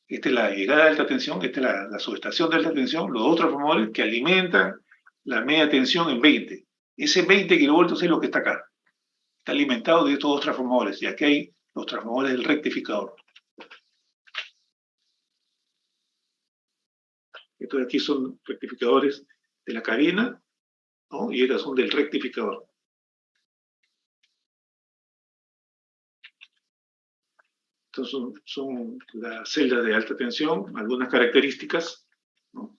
Esta es la llegada de alta tensión, esta es la subestación de alta tensión, los dos transformadores que alimentan la media tensión en 20. Ese 20 kilovoltios es lo que está acá. Está alimentado de estos dos transformadores. Y aquí hay los transformadores del rectificador. Estos de aquí son rectificadores de la cabina, ¿no? Y estas son del rectificador. Entonces son las celdas de alta tensión, algunas características, ¿no?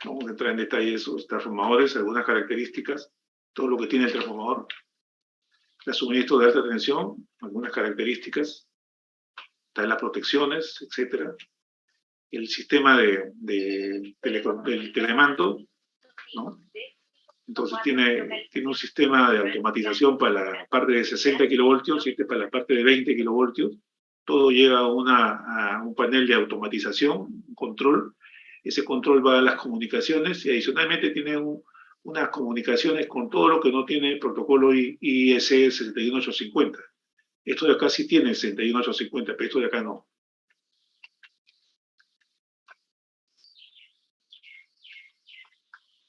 Vamos a entrar en detalle de esos transformadores, algunas características, todo lo que tiene el transformador. El suministro de alta tensión, algunas características, están las protecciones, etc. El sistema del telemando, ¿no? Entonces tiene un sistema de automatización para la parte de 60 kilovoltios y este para la parte de 20 kilovoltios. Todo llega a un panel de automatización, un control. Ese control va a las comunicaciones y adicionalmente tiene unas comunicaciones con todo lo que no tiene el protocolo IEC 61850. Esto de acá sí tiene 61850, pero esto de acá no.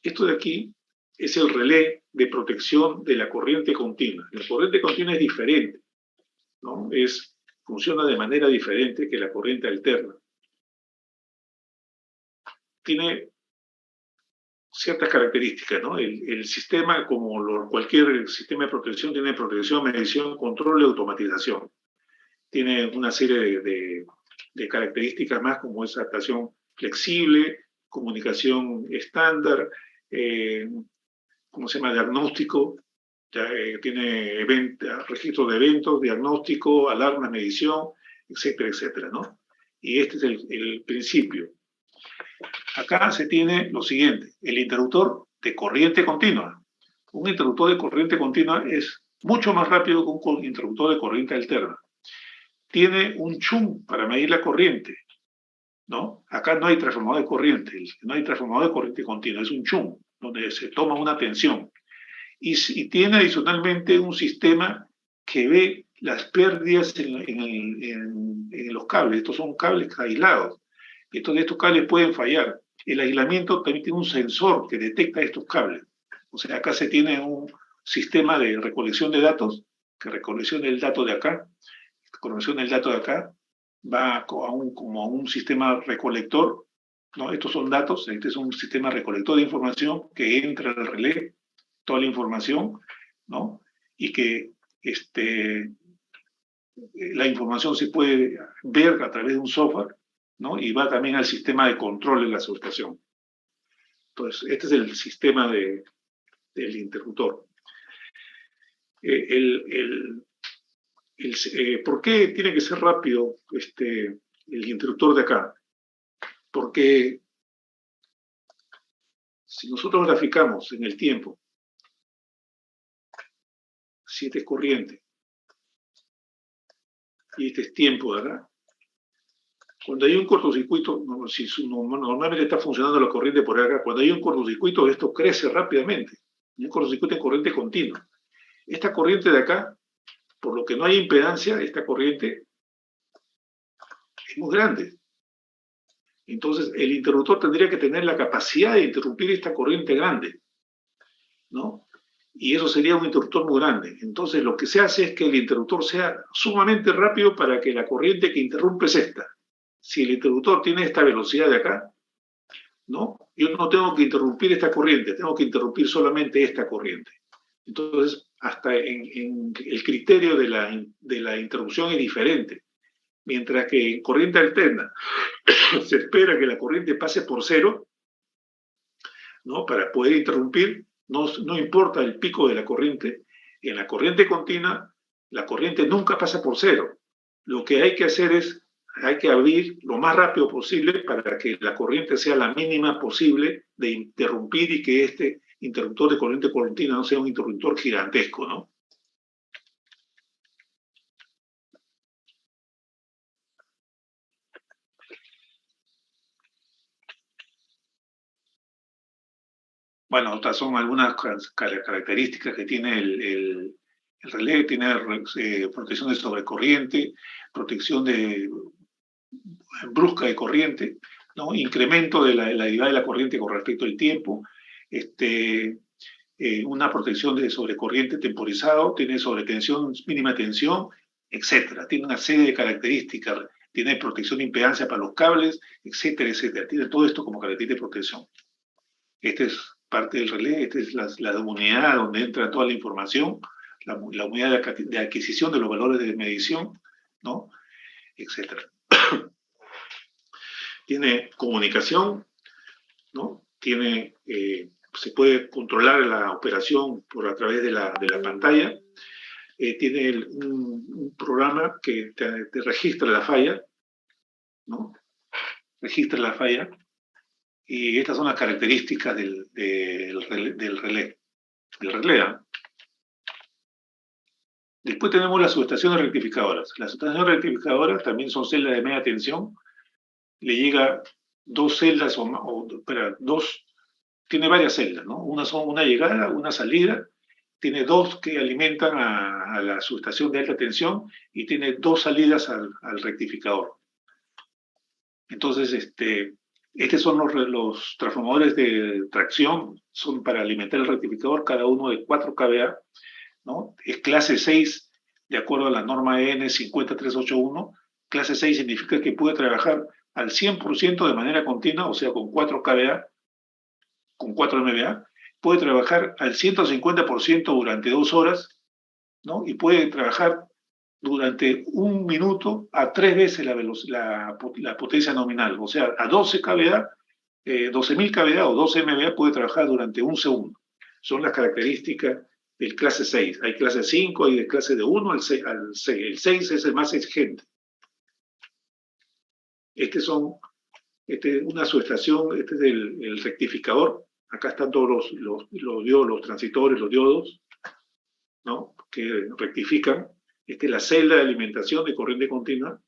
Esto de aquí es el relé de protección de la corriente continua. La corriente continua es diferente, ¿no? Funciona de manera diferente que la corriente alterna. Tiene ciertas características, ¿no? El sistema, como cualquier sistema de protección, tiene protección, medición, control y automatización. Tiene una serie de características más, como es adaptación flexible, comunicación estándar, ¿cómo se llama? Diagnóstico, tiene registro de eventos, diagnóstico, alarmas, medición, etcétera, etcétera, ¿no? Y este es el principio. Acá se tiene lo siguiente, el interruptor de corriente continua. Un interruptor de corriente continua es mucho más rápido que un interruptor de corriente alterna. Tiene un chum para medir la corriente, ¿no? Acá no hay transformador de corriente, no hay transformador de corriente continua, es un chum, donde se toma una tensión. Y tiene adicionalmente un sistema que ve las pérdidas en los cables. Estos son cables aislados. Estos cables pueden fallar. El aislamiento también tiene un sensor que detecta estos cables. O sea, acá se tiene un sistema de recolección de datos, que recolecciona el dato de acá, recolecciona el dato de acá, va como a un sistema recolector, ¿no? Estos son datos, este es un sistema recolector de información que entra al relé, toda la información, ¿no? Y que la información se puede ver a través de un software ¿no? Y va también al sistema de control de la subestación. Entonces, este es el sistema del interruptor. ¿Por qué tiene que ser rápido el interruptor de acá? Porque si nosotros graficamos en el tiempo, si este es corriente y este es tiempo de acá, cuando hay un cortocircuito, si normalmente está funcionando la corriente por acá, cuando hay un cortocircuito esto crece rápidamente. Y un cortocircuito es corriente continua. Esta corriente de acá, por lo que no hay impedancia, esta corriente es muy grande. Entonces, el interruptor tendría que tener la capacidad de interrumpir esta corriente grande, ¿no? Y eso sería un interruptor muy grande. Entonces, lo que se hace es que el interruptor sea sumamente rápido para que la corriente que interrumpe es esta. Si el interruptor tiene esta velocidad de acá, ¿no? Yo no tengo que interrumpir esta corriente, tengo que interrumpir solamente esta corriente. Entonces, hasta en el criterio de la interrupción es diferente. Mientras que en corriente alterna se espera que la corriente pase por cero, ¿no? Para poder interrumpir, no importa el pico de la corriente. En la corriente continua, la corriente nunca pasa por cero. Lo que hay que hacer es, hay que abrir lo más rápido posible para que la corriente sea la mínima posible de interrumpir y que este interruptor de corriente continua no sea un interruptor gigantesco, ¿no? Bueno, estas son algunas características que tiene el relé. Tiene protección de sobrecorriente, protección de brusca de corriente, ¿no? Incremento de la derivada de la corriente con respecto al tiempo, una protección de sobrecorriente temporizado, tiene sobretensión, mínima tensión, etcétera. Tiene una serie de características, tiene protección de impedancia para los cables, etcétera, etcétera. Tiene todo esto como característica de protección. Este es parte del relé, esta es la unidad donde entra toda la información, la unidad de adquisición de los valores de medición, ¿no? Etcétera. Tiene comunicación, ¿no? Se puede controlar la operación a través de la pantalla. Tiene un programa que te registra la falla, ¿no? Registra la falla. Y estas son las características del relé. ¿Eh? Después tenemos las subestaciones rectificadoras. Las subestaciones rectificadoras también son celdas de media tensión. Le llega dos celdas tiene varias celdas, ¿no? Una llegada, una salida. Tiene dos que alimentan a la subestación de alta tensión y tiene dos salidas al rectificador. Entonces, estos son los transformadores de tracción, son para alimentar el rectificador, cada uno de 4 kVA, ¿no? Es clase 6, de acuerdo a la norma EN 50381. Clase 6 significa que puede trabajar al 100% de manera continua, o sea, con 4 kVA, con 4 MVA. Puede trabajar al 150% durante 2 horas, ¿no? Y puede trabajar durante 1 minuto a 3 veces la potencia nominal. O sea, a 12 kVA, 12.000 kVA o 12 MVA puede trabajar durante 1 segundo. Son las características del clase 6. Hay clase 5, hay de clase de 1 al 6. El 6 es el más exigente. Una subestación, este es el rectificador. Acá están todos los transitores, los diodos, ¿no? Que rectifican. Esta es la celda de alimentación de corriente continua,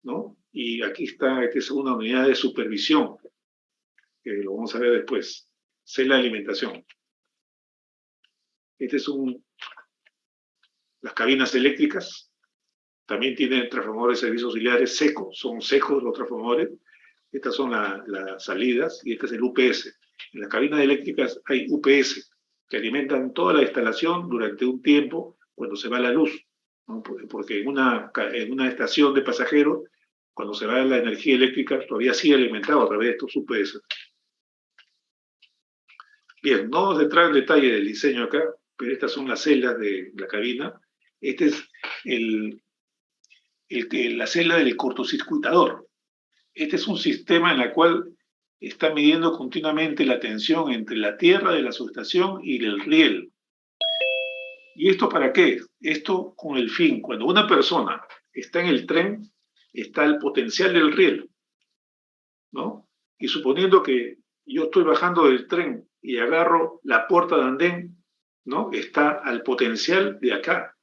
¿no? Y aquí está, esta es una unidad de supervisión, que lo vamos a ver después. Celda de alimentación. Las cabinas eléctricas. También tienen transformadores de servicios auxiliares secos, son secos los transformadores. Estas son las salidas y este es el UPS. En las cabinas eléctricas hay UPS que alimentan toda la instalación durante un tiempo cuando se va la luz, ¿no? Porque en una estación de pasajeros, cuando se va la energía eléctrica, todavía sigue alimentado a través de estos UPS. Bien, no vamos a entrar en detalle del diseño acá, pero estas son las celdas de la cabina. Este es la celda del cortocircuitador. Este es un sistema en el cual está midiendo continuamente la tensión entre la tierra de la subestación y el riel. ¿Y esto para qué? Esto con el fin, cuando una persona está en el tren, está el potencial del riel, ¿no? Y suponiendo que yo estoy bajando del tren y agarro la puerta de andén, ¿no? Está al potencial de acá.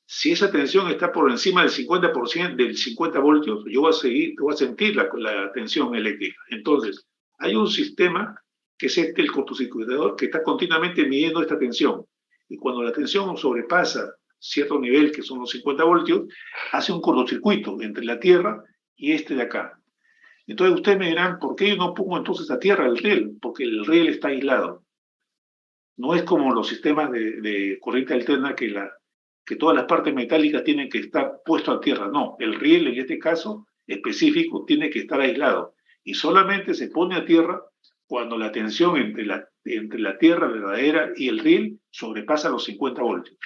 Si esa tensión está por encima del 50%, del 50 voltios, yo voy a sentir la tensión eléctrica. Entonces, hay un sistema que es el cortocircuitador que está continuamente midiendo esta tensión. Y cuando la tensión sobrepasa cierto nivel, que son los 50 voltios, hace un cortocircuito entre la tierra y este de acá. Entonces ustedes me dirán, ¿por qué yo no pongo entonces a tierra el riel? Porque el riel está aislado. No es como los sistemas de corriente alterna que todas las partes metálicas tienen que estar puestas a tierra. No, el riel en este caso específico tiene que estar aislado. Y solamente se pone a tierra cuando la tensión entre la tierra verdadera y el riel sobrepasa los 50 voltios.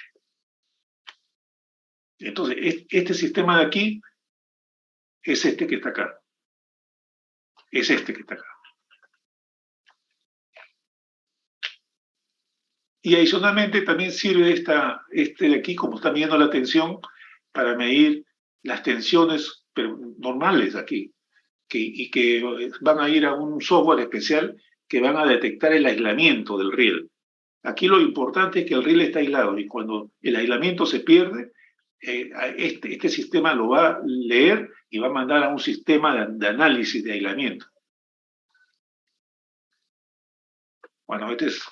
Entonces, este sistema de aquí es este que está acá. Es este que está acá. Y adicionalmente también sirve este de aquí, como está midiendo la tensión, para medir las tensiones normales aquí, y que van a ir a un software especial que van a detectar el aislamiento del riel. Aquí lo importante es que el riel está aislado, y cuando el aislamiento se pierde, este sistema lo va a leer y va a mandar a un sistema de análisis de aislamiento. Bueno, esta es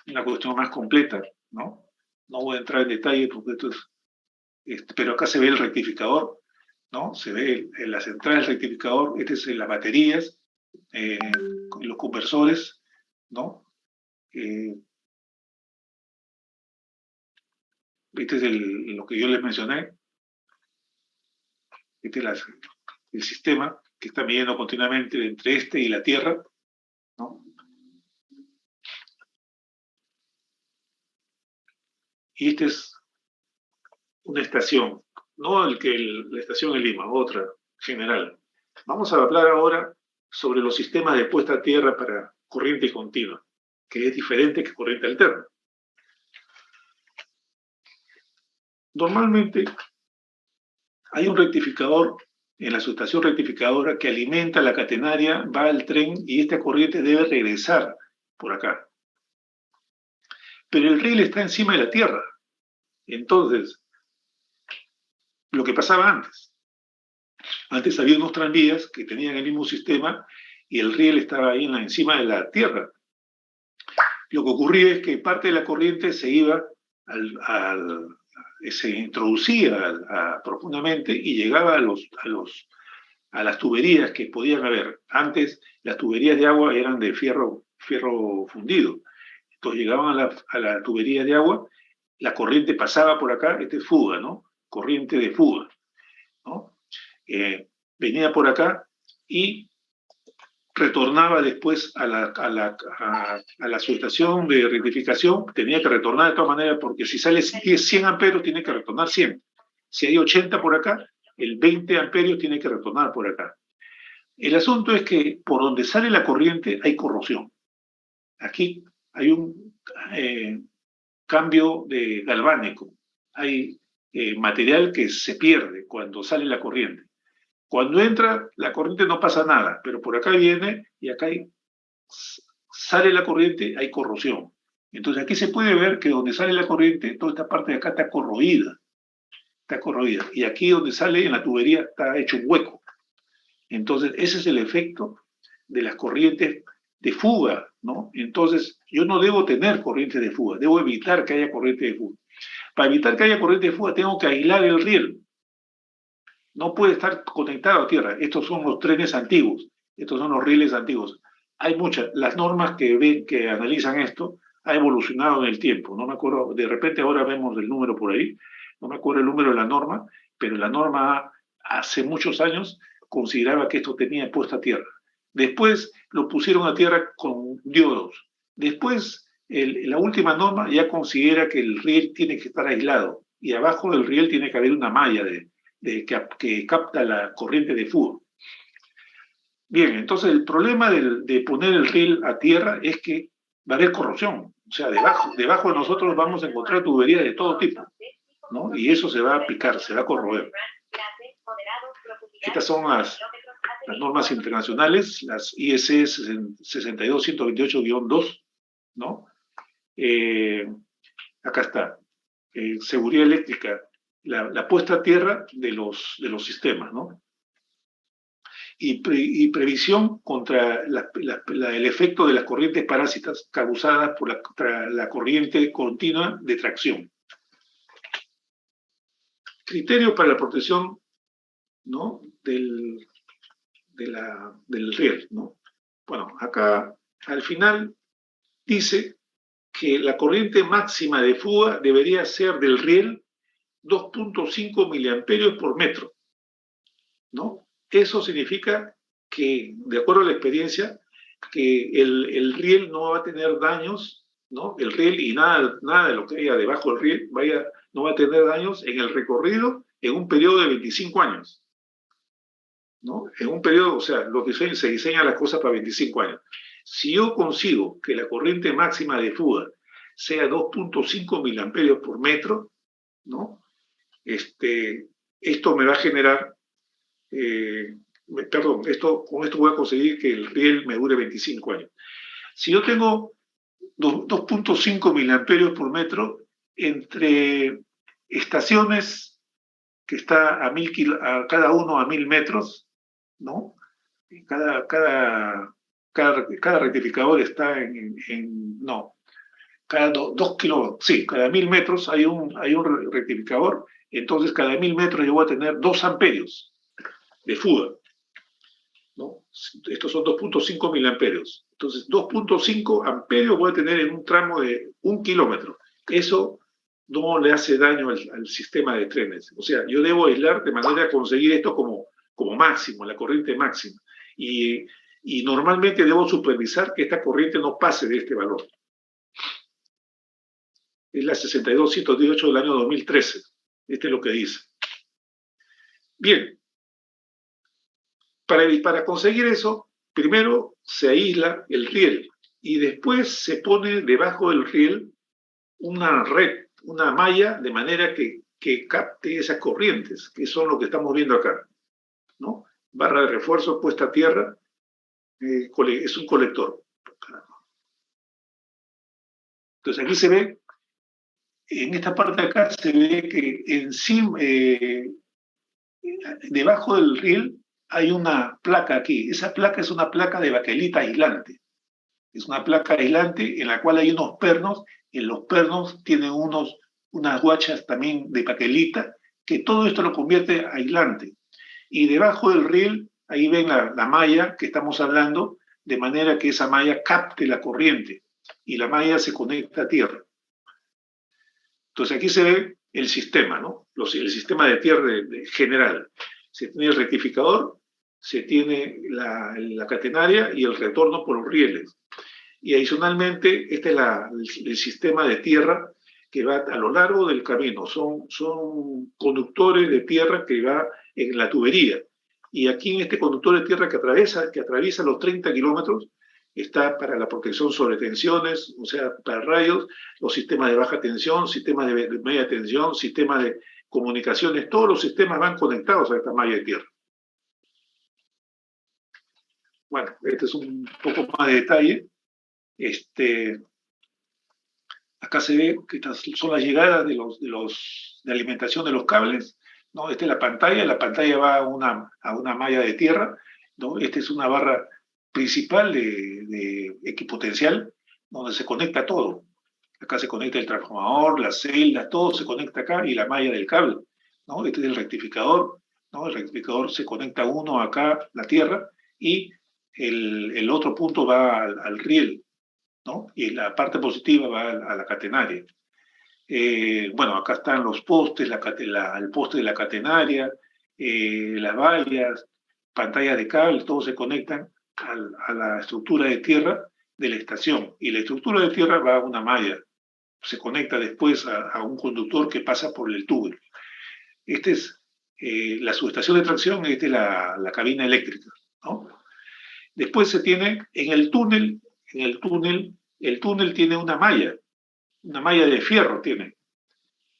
una cuestión más completa, ¿no? No voy a entrar en detalle porque esto es... pero acá se ve el rectificador, ¿no? Se ve en la central del rectificador, este es en las baterías, los conversores, ¿no? Este es lo que yo les mencioné. Este es el sistema que está midiendo continuamente entre este y la Tierra, ¿no? Y esta es una estación, no la estación en Lima, otra general. Vamos a hablar ahora sobre los sistemas de puesta a tierra para corriente continua, que es diferente que corriente alterna. Normalmente hay un rectificador en la subestación rectificadora que alimenta la catenaria, va al tren y esta corriente debe regresar por acá. Pero el riel está encima de la tierra. Entonces, lo que pasaba antes había unos tranvías que tenían el mismo sistema y el riel estaba ahí encima de la tierra. Lo que ocurría es que parte de la corriente se iba se introducía profundamente y llegaba a las tuberías que podían haber. Antes las tuberías de agua eran de fierro fundido. Entonces llegaban a la tubería de agua, la corriente pasaba por acá, esta es fuga, ¿no? Corriente de fuga, ¿no? Venía por acá y retornaba después a la subestación de rectificación, tenía que retornar de todas maneras, porque si sale 100 amperios tiene que retornar 100. Si hay 80 por acá, el 20 amperios tiene que retornar por acá. El asunto es que por donde sale la corriente hay corrosión. Aquí hay un cambio de galvánico, hay material que se pierde cuando sale la corriente. Cuando entra la corriente no pasa nada, pero por acá viene y acá sale la corriente, hay corrosión. Entonces aquí se puede ver que donde sale la corriente, toda esta parte de acá está corroída. Y aquí donde sale en la tubería está hecho un hueco. Entonces ese es el efecto de las corrientes de fuga, ¿no? Entonces yo no debo tener corriente de fuga, debo evitar que haya corriente de fuga. Para evitar que haya corriente de fuga tengo que aislar el riel. No puede estar conectado a tierra. Estos son los trenes antiguos, estos son los rieles antiguos. Hay muchas, las normas que analizan esto ha evolucionado en el tiempo. No me acuerdo, de repente ahora vemos el número por ahí, no me acuerdo el número de la norma, pero la norma hace muchos años consideraba que esto tenía puesta a tierra. Después lo pusieron a tierra con diodos. Después, la última norma ya considera que el riel tiene que estar aislado y abajo del riel tiene que haber una malla que capta la corriente de fuga. Bien, entonces el problema de poner el riel a tierra es que va a haber corrosión. O sea, debajo de nosotros vamos a encontrar tuberías de todo tipo, ¿no? Y eso se va a picar, se va a corroer. Estas son las normas internacionales, las IEC 62128-2, ¿no? Acá está, seguridad eléctrica, la puesta a tierra de los sistemas, ¿no? Y previsión contra el efecto de las corrientes parásitas causadas por la corriente continua de tracción. Criterios para la protección, ¿no? del riel, ¿no? Bueno, acá al final dice que la corriente máxima de fuga debería ser del riel 2.5 miliamperios por metro, ¿no? Eso significa que, de acuerdo a la experiencia, que el riel no va a tener daños, ¿no? El riel y nada de lo que haya debajo del riel no va a tener daños en el recorrido en un periodo de 25 años, ¿no? En un periodo, o sea, lo que se diseña las cosas para 25 años. Si yo consigo que la corriente máxima de fuga sea 2.5 miliamperios por metro, ¿no? Esto me va a generar, con esto voy a conseguir que el riel me dure 25 años. Si yo tengo 2.5 miliamperios por metro entre estaciones que está a cada uno a 1000 metros, ¿no? Cada rectificador está cada 2 kilovatios, sí, cada 1000 metros hay un rectificador, entonces cada 1000 metros yo voy a tener 2 amperios de fuga, ¿no? Estos son 2.5 miliamperios. Entonces, 2.5 amperios voy a tener en un tramo de 1 kilómetro. Eso no le hace daño al sistema de trenes. O sea, yo debo aislar de manera a conseguir esto como máximo, la corriente máxima. Y normalmente debo supervisar que esta corriente no pase de este valor. Es la 62118 del año 2013. Este es lo que dice. Bien. Para conseguir eso, primero se aísla el riel y después se pone debajo del riel una red, una malla, de manera que capte esas corrientes, que son lo que estamos viendo acá, ¿no? Barra de refuerzo puesta a tierra, es un colector. Entonces aquí se ve, en esta parte de acá se ve que encima, debajo del riel hay una placa aquí. Esa placa es una placa de baquelita aislante. Es una placa aislante en la cual hay unos pernos. En los pernos tienen unas guachas también de baquelita, que todo esto lo convierte aislante. Y debajo del riel, ahí ven la malla que estamos hablando, de manera que esa malla capte la corriente y la malla se conecta a tierra. Entonces aquí se ve el sistema, ¿no? El sistema de tierra general. Se tiene el rectificador, se tiene la catenaria y el retorno por los rieles. Y adicionalmente, este es el sistema de tierra que va a lo largo del camino. Son conductores de tierra que va en la tubería. Y aquí en este conductor de tierra que atraviesa los 30 kilómetros, está para la protección sobre tensiones, o sea, para rayos, los sistemas de baja tensión, sistemas de media tensión, sistemas de comunicaciones, todos los sistemas van conectados a esta malla de tierra. Bueno, este es un poco más de detalle. Acá se ve que estas son las llegadas de alimentación de los cables, ¿no? Esta es la pantalla va a una malla de tierra, ¿no? Esta es una barra principal de equipotencial, donde se conecta todo. Acá se conecta el transformador, las celdas, todo se conecta acá, y la malla del cable, ¿no? Este es el rectificador, ¿no? El rectificador se conecta uno acá, la tierra, y el otro punto va al riel, ¿no? Y la parte positiva va a la catenaria. Bueno, acá están los postes, el poste de la catenaria, las vallas, pantallas de cable, todos se conectan a la estructura de tierra de la estación. Y la estructura de tierra va a una malla, se conecta después a un conductor que pasa por el tubo. Esta es la subestación de tracción, esta es la cabina eléctrica, ¿no? Después se tiene en el túnel, el túnel tiene una malla de fierro tiene,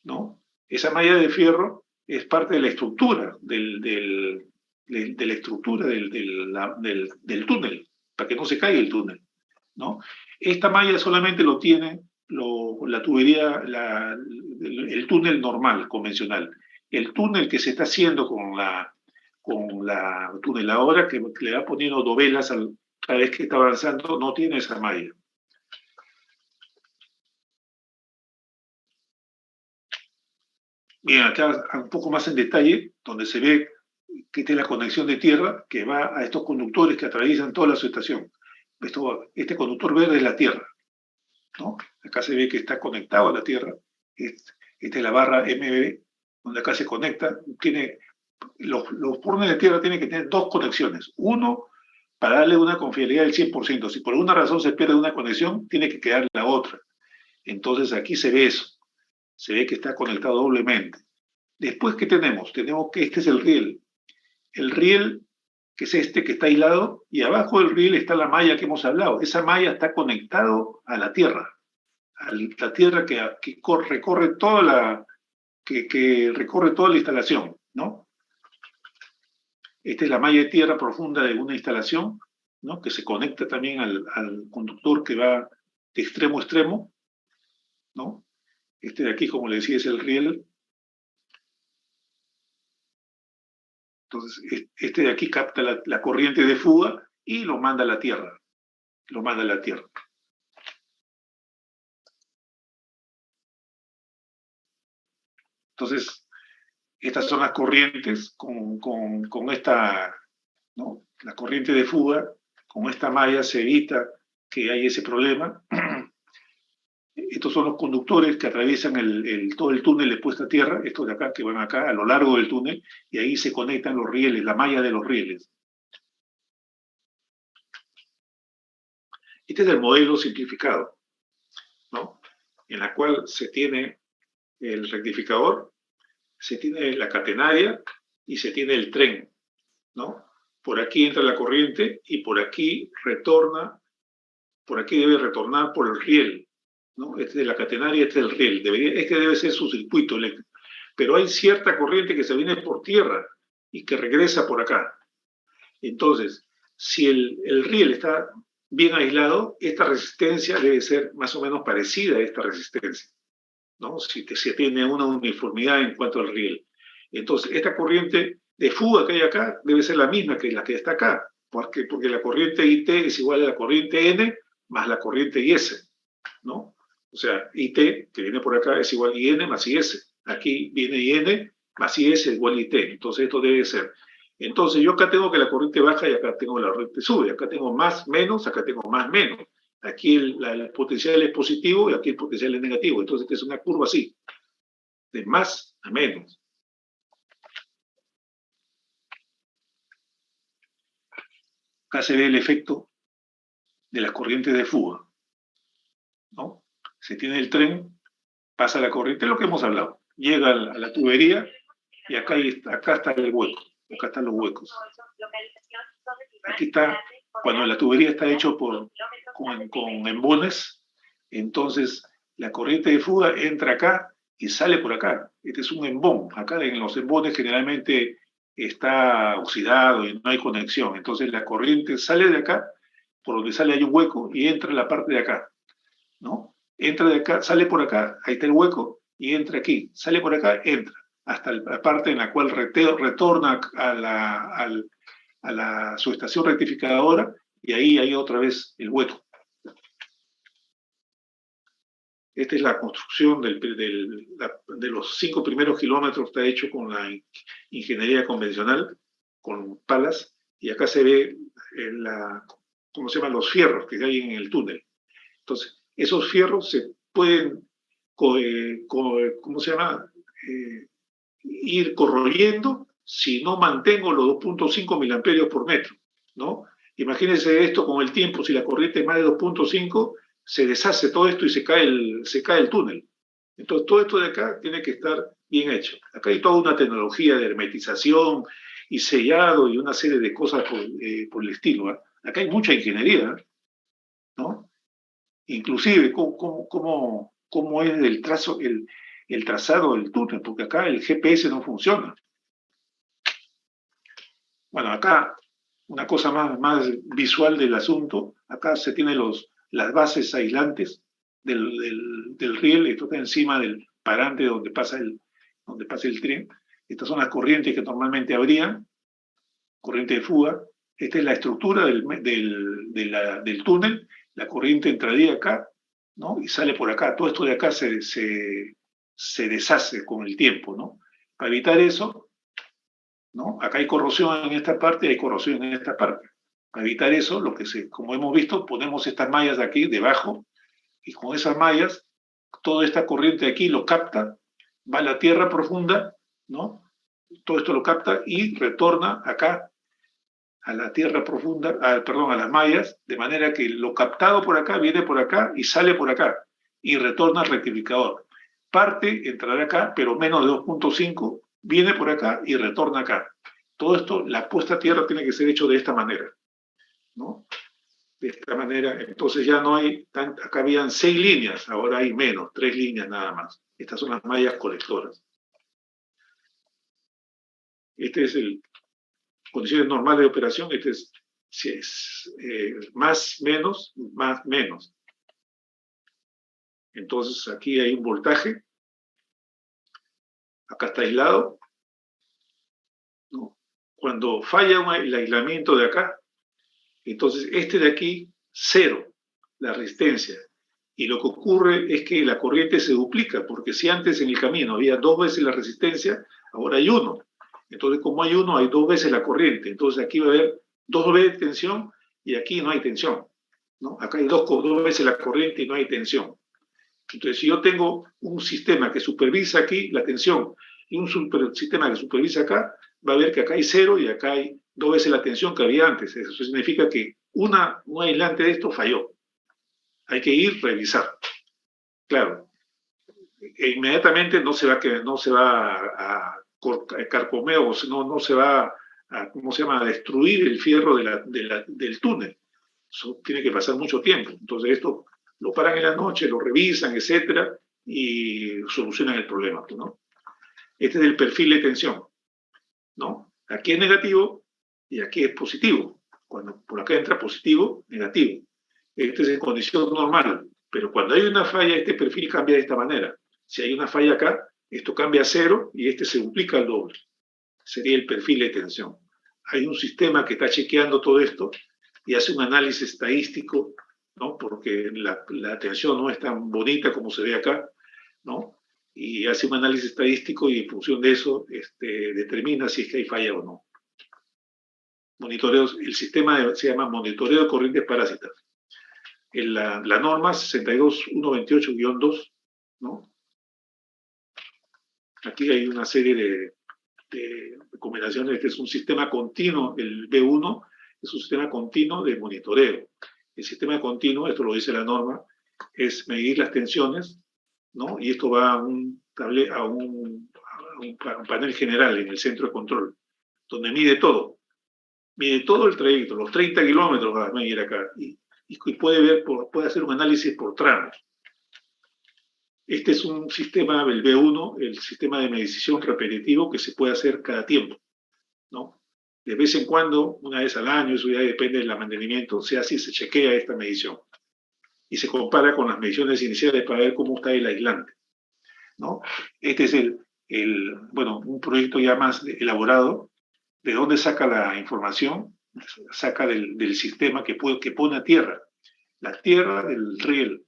¿no? Esa malla de fierro es parte de la estructura del túnel, para que no se caiga el túnel, ¿no? Esta malla solamente lo tiene la tubería, el túnel normal, convencional. El túnel que se está haciendo con la tuneladora que le va poniendo dovelas cada vez que está avanzando, no tiene esa malla. Bien, acá un poco más en detalle, donde se ve que esta es la conexión de tierra que va a estos conductores que atraviesan toda la subestación. Este conductor verde es la tierra, ¿no? Acá se ve que está conectado a la tierra. Esta es la barra MB, donde acá se conecta. Los pornes de tierra tienen que tener dos conexiones. Uno, para darle una confiabilidad del 100%. Si por alguna razón se pierde una conexión, tiene que quedar la otra. Entonces aquí se ve eso. Se ve que está conectado doblemente. Después, ¿qué tenemos? Tenemos que este es el riel. El riel, que es este que está aislado, y abajo del riel está la malla que hemos hablado. Esa malla está conectado a la tierra. A la tierra que recorre toda la instalación, ¿no? Esta es la malla de tierra profunda de una instalación, ¿no? Que se conecta también al conductor que va de extremo a extremo, ¿no? Este de aquí, como le decía, es el riel. Entonces, este de aquí capta la corriente de fuga y lo manda a la tierra. Lo manda a la tierra. Entonces, estas son las corrientes con esta, ¿no? La corriente de fuga, con esta malla se evita que haya ese problema. Estos son los conductores que atraviesan todo el túnel de puesta a tierra, estos de acá que van acá a lo largo del túnel, y ahí se conectan los rieles, la malla de los rieles. Este es el modelo simplificado, ¿no? En la cual se tiene el rectificador, se tiene la catenaria y se tiene el tren, ¿no? Por aquí entra la corriente y por aquí retorna, por aquí debe retornar por el riel, ¿no? Este es la catenaria, este es el riel. Este debe ser su circuito eléctrico. Pero hay cierta corriente que se viene por tierra y que regresa por acá. Entonces, si el riel está bien aislado, esta resistencia debe ser más o menos parecida a esta resistencia, ¿no? Si tiene una uniformidad en cuanto al riel. Entonces, esta corriente de fuga que hay acá debe ser la misma que la que está acá, porque la corriente IT es igual a la corriente N más la corriente IS, ¿no? O sea, IT, que viene por acá, es igual a IN más IS. Aquí viene IN más IS igual a IT. Entonces, esto debe ser. Entonces, yo acá tengo que la corriente baja y acá tengo la corriente sube. Acá tengo más, menos, acá tengo más, menos. Aquí el potencial es positivo y aquí el potencial es negativo. Entonces, esta es una curva así, de más a menos. Acá se ve el efecto de las corrientes de fuga, ¿no? Se tiene el tren, pasa la corriente, es lo que hemos hablado. Llega a la tubería y acá está el hueco. Acá están los huecos. Aquí está, cuando la tubería está hecho con embones, entonces la corriente de fuga entra acá y sale por acá. Este es un embón. Acá en los embones generalmente está oxidado y no hay conexión. Entonces la corriente sale de acá, por donde sale hay un hueco y entra en la parte de acá, ¿no? Entra de acá, sale por acá, ahí está el hueco, y entra aquí. Sale por acá, entra. Hasta la parte en la cual retorna a la subestación rectificadora y ahí hay otra vez el hueco. Esta es la construcción de los 5 primeros kilómetros, está hecho con la ingeniería convencional, con palas, y acá se ve ¿cómo se llaman? Los fierros que hay en el túnel. Entonces, esos fierros se pueden, ¿cómo se llama? Ir corroyendo si no mantengo los 2.5 miliamperios por metro, ¿no? Imagínense esto con el tiempo, si la corriente es más de 2.5, se deshace todo esto y se cae el túnel. Entonces, todo esto de acá tiene que estar bien hecho. Acá hay toda una tecnología de hermetización y sellado y una serie de cosas por el estilo, ¿eh? Acá hay mucha ingeniería, ¿no? Inclusive, cómo es el trazado del túnel, porque acá el GPS no funciona. Bueno, acá una cosa más visual del asunto, acá se tienen las bases aislantes del riel, esto está encima del parante donde pasa el tren. Estas son las corrientes que normalmente habría, corriente de fuga. Esta es la estructura del túnel, la corriente entraría acá, ¿no? Y sale por acá. Todo esto de acá se deshace con el tiempo, ¿no? Para evitar eso, ¿no? Acá hay corrosión en esta parte y hay corrosión en esta parte. Para evitar eso, como hemos visto, ponemos estas mallas de aquí debajo y con esas mallas, toda esta corriente de aquí lo capta, va a la tierra profunda, ¿no? Todo esto lo capta y retorna acá a la tierra profunda, a las mallas, de manera que lo captado por acá viene por acá y sale por acá y retorna al rectificador. Parte, entrará acá, pero menos de 2.5, viene por acá y retorna acá. Todo esto, la puesta a tierra tiene que ser hecho de esta manera, ¿no? De esta manera, entonces ya no hay, acá habían 6 líneas, ahora hay menos, 3 líneas nada más. Estas son las mallas colectoras. Este es condiciones normales de operación, este es, si es más, menos, más, menos. Entonces aquí hay un voltaje, acá está aislado, ¿no? Cuando falla el aislamiento de acá, entonces este de aquí, 0, la resistencia. Y lo que ocurre es que la corriente se duplica, porque si antes en el camino había 2 veces la resistencia, ahora hay 1. Entonces, como hay 1, hay 2 veces la corriente. Entonces aquí va a haber 2 veces tensión y aquí no hay tensión, ¿no? Acá hay 2 veces la corriente y no hay tensión. Entonces, si yo tengo un sistema que supervisa aquí la tensión y un sistema que supervisa acá, va a ver que acá hay 0 y acá hay 2 veces la tensión que había antes. Eso significa que un aislante de esto falló. Hay que ir a revisar. Claro, inmediatamente no se va a carcomer o no se va a, ¿cómo se llama?, a destruir el fierro del túnel. Eso tiene que pasar mucho tiempo. Entonces esto lo paran en la noche, lo revisan, etcétera, y solucionan el problema, ¿no? Este es el perfil de tensión, ¿no? Aquí es negativo y aquí es positivo. Cuando por acá entra positivo, negativo. Este es en condición normal, pero cuando hay una falla, este perfil cambia de esta manera. Si hay una falla acá, esto cambia a 0 y este se duplica al doble. Sería el perfil de tensión. Hay un sistema que está chequeando todo esto y hace un análisis estadístico, ¿no? Porque la tensión no es tan bonita como se ve acá, ¿no? Y hace un análisis estadístico y en función de eso determina si es que hay falla o no. El sistema se llama monitoreo de corrientes parásitas. La norma 62128-2, ¿no? Aquí hay una serie de recomendaciones. Este es un sistema continuo, el B1 es un sistema continuo de monitoreo. El sistema continuo, esto lo dice la norma, es medir las tensiones, ¿no? Y esto va a un panel general en el centro de control, donde mide todo el trayecto, los 30 kilómetros va a medir acá, y puede hacer un análisis por tramos. Este es un sistema, el B1, el sistema de medición repetitivo que se puede hacer cada tiempo, ¿no? De vez en cuando, una vez al año, eso ya depende del mantenimiento, se chequea esta medición y se compara con las mediciones iniciales para ver cómo está el aislante, ¿no? Este es un proyecto ya más elaborado. ¿De dónde saca la información? Saca del sistema que pone a tierra, la tierra del riel.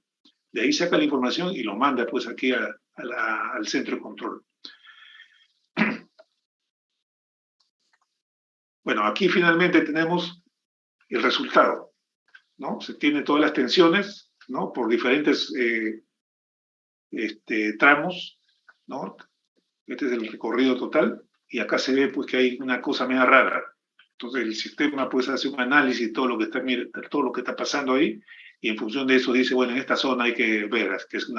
De ahí saca la información y lo manda pues aquí al centro de control. Bueno, aquí finalmente tenemos el resultado, ¿no? Se tiene todas las tensiones, ¿no? Por diferentes tramos, ¿no? Este es el recorrido total y acá se ve pues que hay una cosa media rara. Entonces el sistema pues hace un análisis de todo lo que está pasando ahí y en función de eso dice, bueno, en esta zona hay que ver que es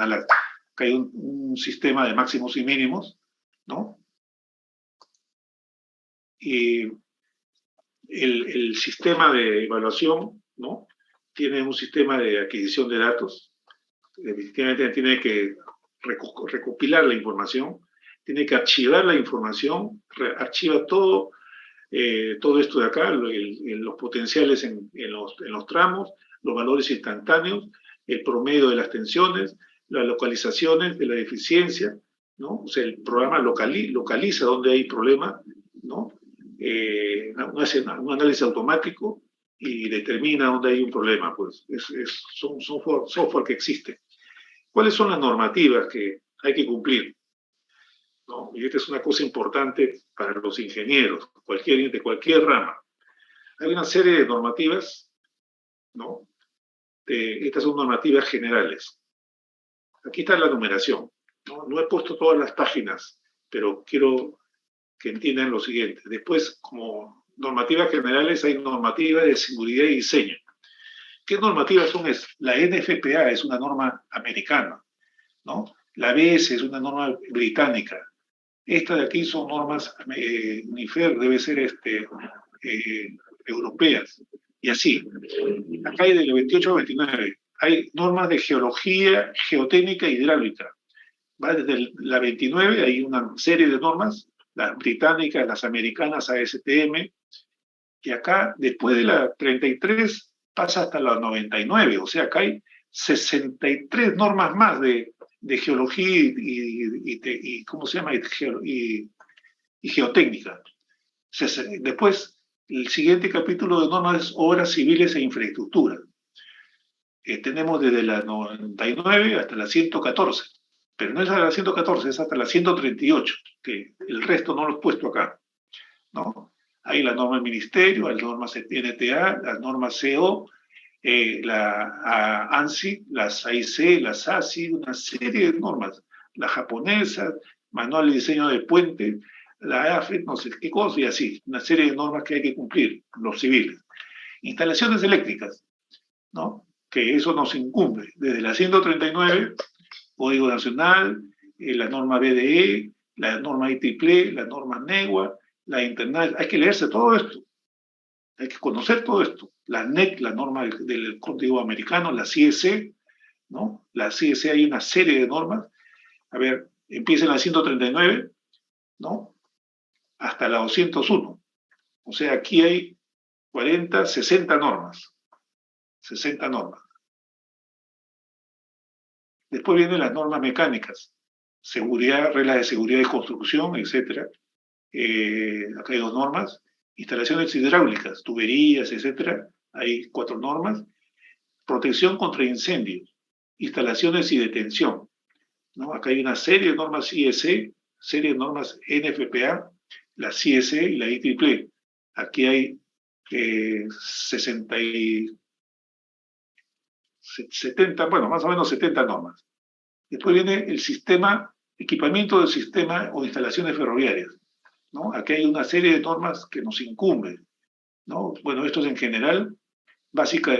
que hay un sistema de máximos y mínimos, ¿no? Y el sistema de evaluación, ¿no? Tiene un sistema de adquisición de datos, definitivamente tiene que recopilar la información, tiene que archivar la información, archiva todo, todo esto de acá, los potenciales en los tramos, los valores instantáneos, el promedio de las tensiones, las localizaciones de la deficiencia, ¿no? O sea, el programa localiza dónde hay problema, ¿no? Hace un análisis automático y determina dónde hay un problema, pues son software que existe. ¿Cuáles son las normativas que hay que cumplir? ¿No? Y esta es una cosa importante para los ingenieros, de cualquier rama. Hay una serie de normativas, ¿no? Estas son normativas generales. Aquí está la numeración, ¿no? No he puesto todas las páginas, pero quiero que entiendan lo siguiente. Después, como normativas generales, hay normativas de seguridad y diseño. ¿Qué normativas son esas? La NFPA es una norma americana, ¿no? La ABS es una norma británica. Estas de aquí son normas, UNIFER debe ser europeas, y así. Acá hay del 28 al 29. Hay normas de geología, geotécnica y hidráulica. Va desde la 29, hay una serie de normas, las británicas, las americanas, ASTM, y acá, después de la 33, pasa hasta la 99, o sea, acá hay 63 normas más de geología y ¿cómo se llama? Y geotécnica. Después, el siguiente capítulo de normas es obras civiles e infraestructura. Tenemos desde la 99 hasta la 114, pero no es hasta la 114, es hasta la 138, que el resto no lo he puesto acá, ¿no? Hay la norma del ministerio, las normas NTA, las normas CO, la ANSI, las AIC, las ASI, una serie de normas, la japonesa, manual de diseño de puente, la AFE, no sé qué cosa, y así, una serie de normas que hay que cumplir, los civiles. Instalaciones eléctricas, ¿no? Que eso nos incumbe, desde la 139, Código Nacional, la norma BDE, la norma IEEE, la norma NEGUA, la Internet, hay que leerse todo esto, hay que conocer todo esto. La NEC, la norma del Código Americano, la CSE, ¿no? La CSE hay una serie de normas. A ver, empieza en la 139, ¿no? Hasta la 201. O sea, aquí hay 40, 60 normas. 60 normas. Después vienen las normas mecánicas, seguridad, reglas de seguridad y construcción, etc. Acá hay 2 normas. Instalaciones hidráulicas, tuberías, etc. Hay 4 normas. Protección contra incendios, instalaciones y detención, ¿no? Acá hay una serie de normas IEC, serie de normas NFPA, la CSE y la IEEE. Aquí hay 70, bueno, más o menos 70 normas. Después viene el sistema, equipamiento del sistema o instalaciones ferroviarias, ¿no? Aquí hay una serie de normas que nos incumben, ¿no? Bueno, esto es en general. Básica,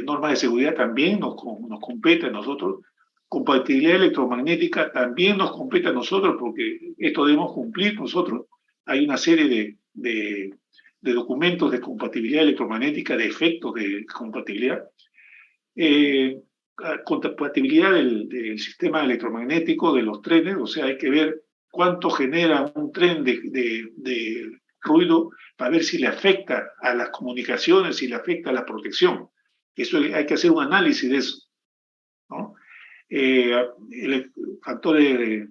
normas de seguridad también nos compete a nosotros. Compatibilidad electromagnética también nos compete a nosotros, porque esto debemos cumplir nosotros. Hay una serie de documentos de compatibilidad electromagnética, de efectos de compatibilidad. Compatibilidad del sistema electromagnético de los trenes, o sea, hay que ver cuánto genera un tren de ruido para ver si le afecta a las comunicaciones, si le afecta a la protección. Eso hay que hacer un análisis de eso, ¿no? Factores de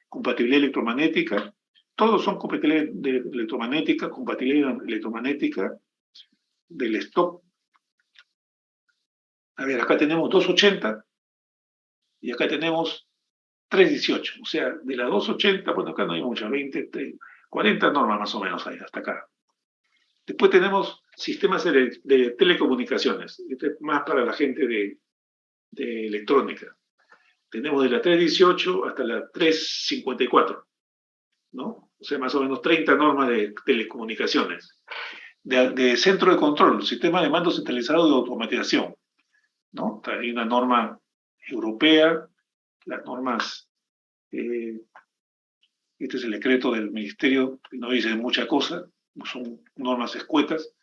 compatibilidad electromagnética, todos son compatibilidad electromagnética, compatibilidad electromagnética del stock. A ver, acá tenemos 280 y acá tenemos 318, o sea, de la 280, bueno, acá no hay muchas, 20, 40 normas más o menos hay hasta acá. Después tenemos sistemas de telecomunicaciones, este es más para la gente de electrónica. Tenemos de la 318 hasta la 354, ¿no? O sea, más o menos 30 normas de telecomunicaciones. De centro de control, sistema de mando centralizado de automatización, ¿no? Hay una norma europea, las normas, este es el decreto del ministerio, que no dice mucha cosa, son normas escuetas.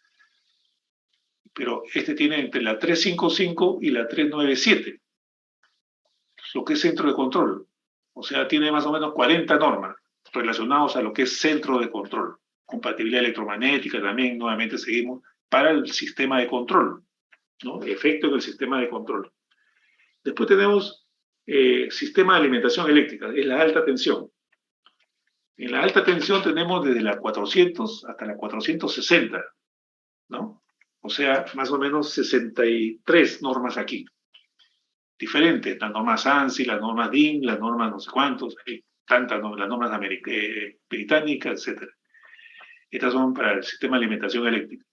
pero este tiene entre la 355 y la 397, lo que es centro de control. O sea, tiene más o menos 40 normas relacionadas a lo que es centro de control. Compatibilidad electromagnética también, nuevamente seguimos, para el sistema de control, ¿no? Efecto del sistema de control. Después tenemos sistema de alimentación eléctrica, es la alta tensión. En la alta tensión tenemos desde la 400 hasta la 460, ¿no? O sea, más o menos 63 normas aquí. Diferentes, las normas ANSI, las normas DIN, las normas no sé cuántos, hay tantas, ¿no? Las normas británicas, etc. Estas son para el sistema de alimentación eléctrica.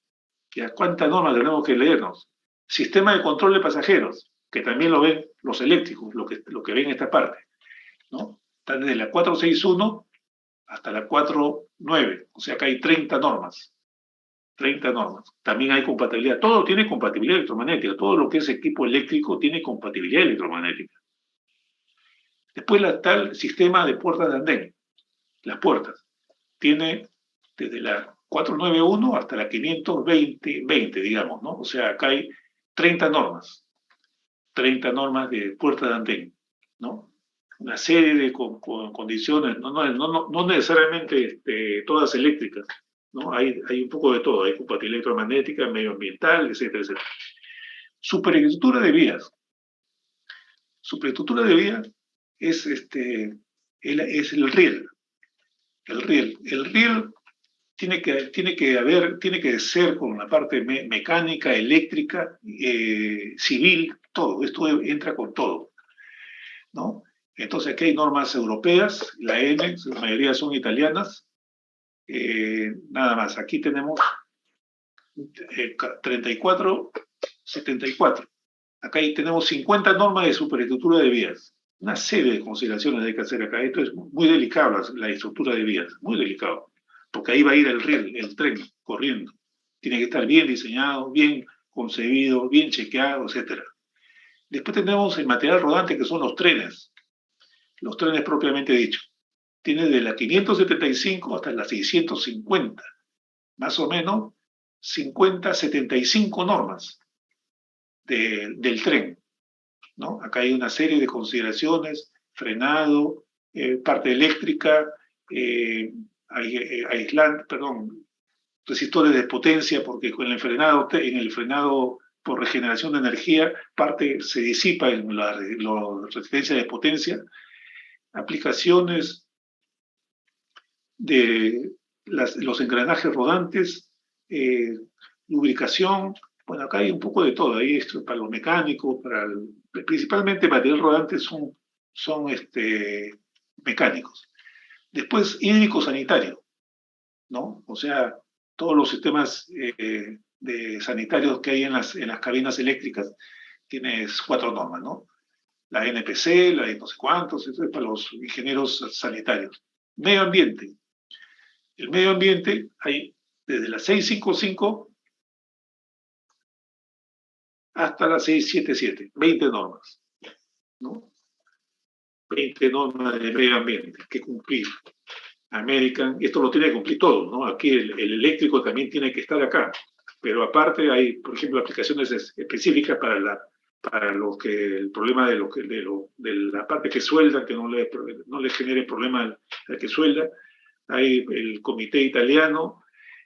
¿Ya? ¿Cuántas normas tenemos que leernos? Sistema de control de pasajeros, que también lo ven los eléctricos, lo que ven esta parte, ¿no? Están desde la 461 hasta la 49, o sea que hay 30 normas. 30 normas. También hay compatibilidad. Todo tiene compatibilidad electromagnética. Todo lo que es equipo eléctrico tiene compatibilidad electromagnética. Después está el sistema de puertas de andén. Las puertas. Tiene desde la 491 hasta la 520, digamos, ¿no? O sea, acá hay 30 normas. 30 normas de puertas de andén, ¿no? Una serie de condiciones, no necesariamente todas eléctricas, ¿no? Hay un poco de todo, hay compatibilidad electromagnética, medioambiental, etcétera, etcétera. Superestructura de vías. Superestructura de vías es el riel. El riel tiene que ser con la parte mecánica, eléctrica, civil, todo. Esto entra con todo, ¿no? Entonces aquí hay normas europeas, la N, la mayoría son italianas. Nada más, aquí tenemos 34, 74. Acá tenemos 50 normas de superestructura de vías. Una serie de consideraciones hay que hacer acá. Esto es muy delicado, la estructura de vías, muy delicado. Porque ahí va a ir el tren corriendo. Tiene que estar bien diseñado, bien concebido, bien chequeado, etc. Después tenemos el material rodante, que son los trenes propiamente dichos. Tiene de la 575 hasta la 650, más o menos 50, 75 normas del tren, ¿no? Acá hay una serie de consideraciones, frenado, parte eléctrica, resistores de potencia, porque con en el frenado por regeneración de energía, parte se disipa en la resistencia de potencia, aplicaciones de los engranajes rodantes, lubricación. Bueno, acá hay un poco de todo, ahí esto para lo mecánico, principalmente material rodante son mecánicos. Después, hídrico-sanitario, ¿no? O sea, todos los sistemas sanitarios que hay en las cabinas eléctricas, tienes 4 normas, ¿no? La NPC, la de no sé cuántos, eso es para los ingenieros sanitarios. Medio ambiente. El medio ambiente hay desde la 655 hasta la 677, 20 normas, ¿no? 20 normas de medio ambiente que cumplir. American, esto lo tiene que cumplir todo, ¿no? Aquí el eléctrico también tiene que estar acá, pero aparte hay, por ejemplo, aplicaciones específicas para el problema de la parte que suelda, que no le genere problema al que suelda. Hay el comité italiano,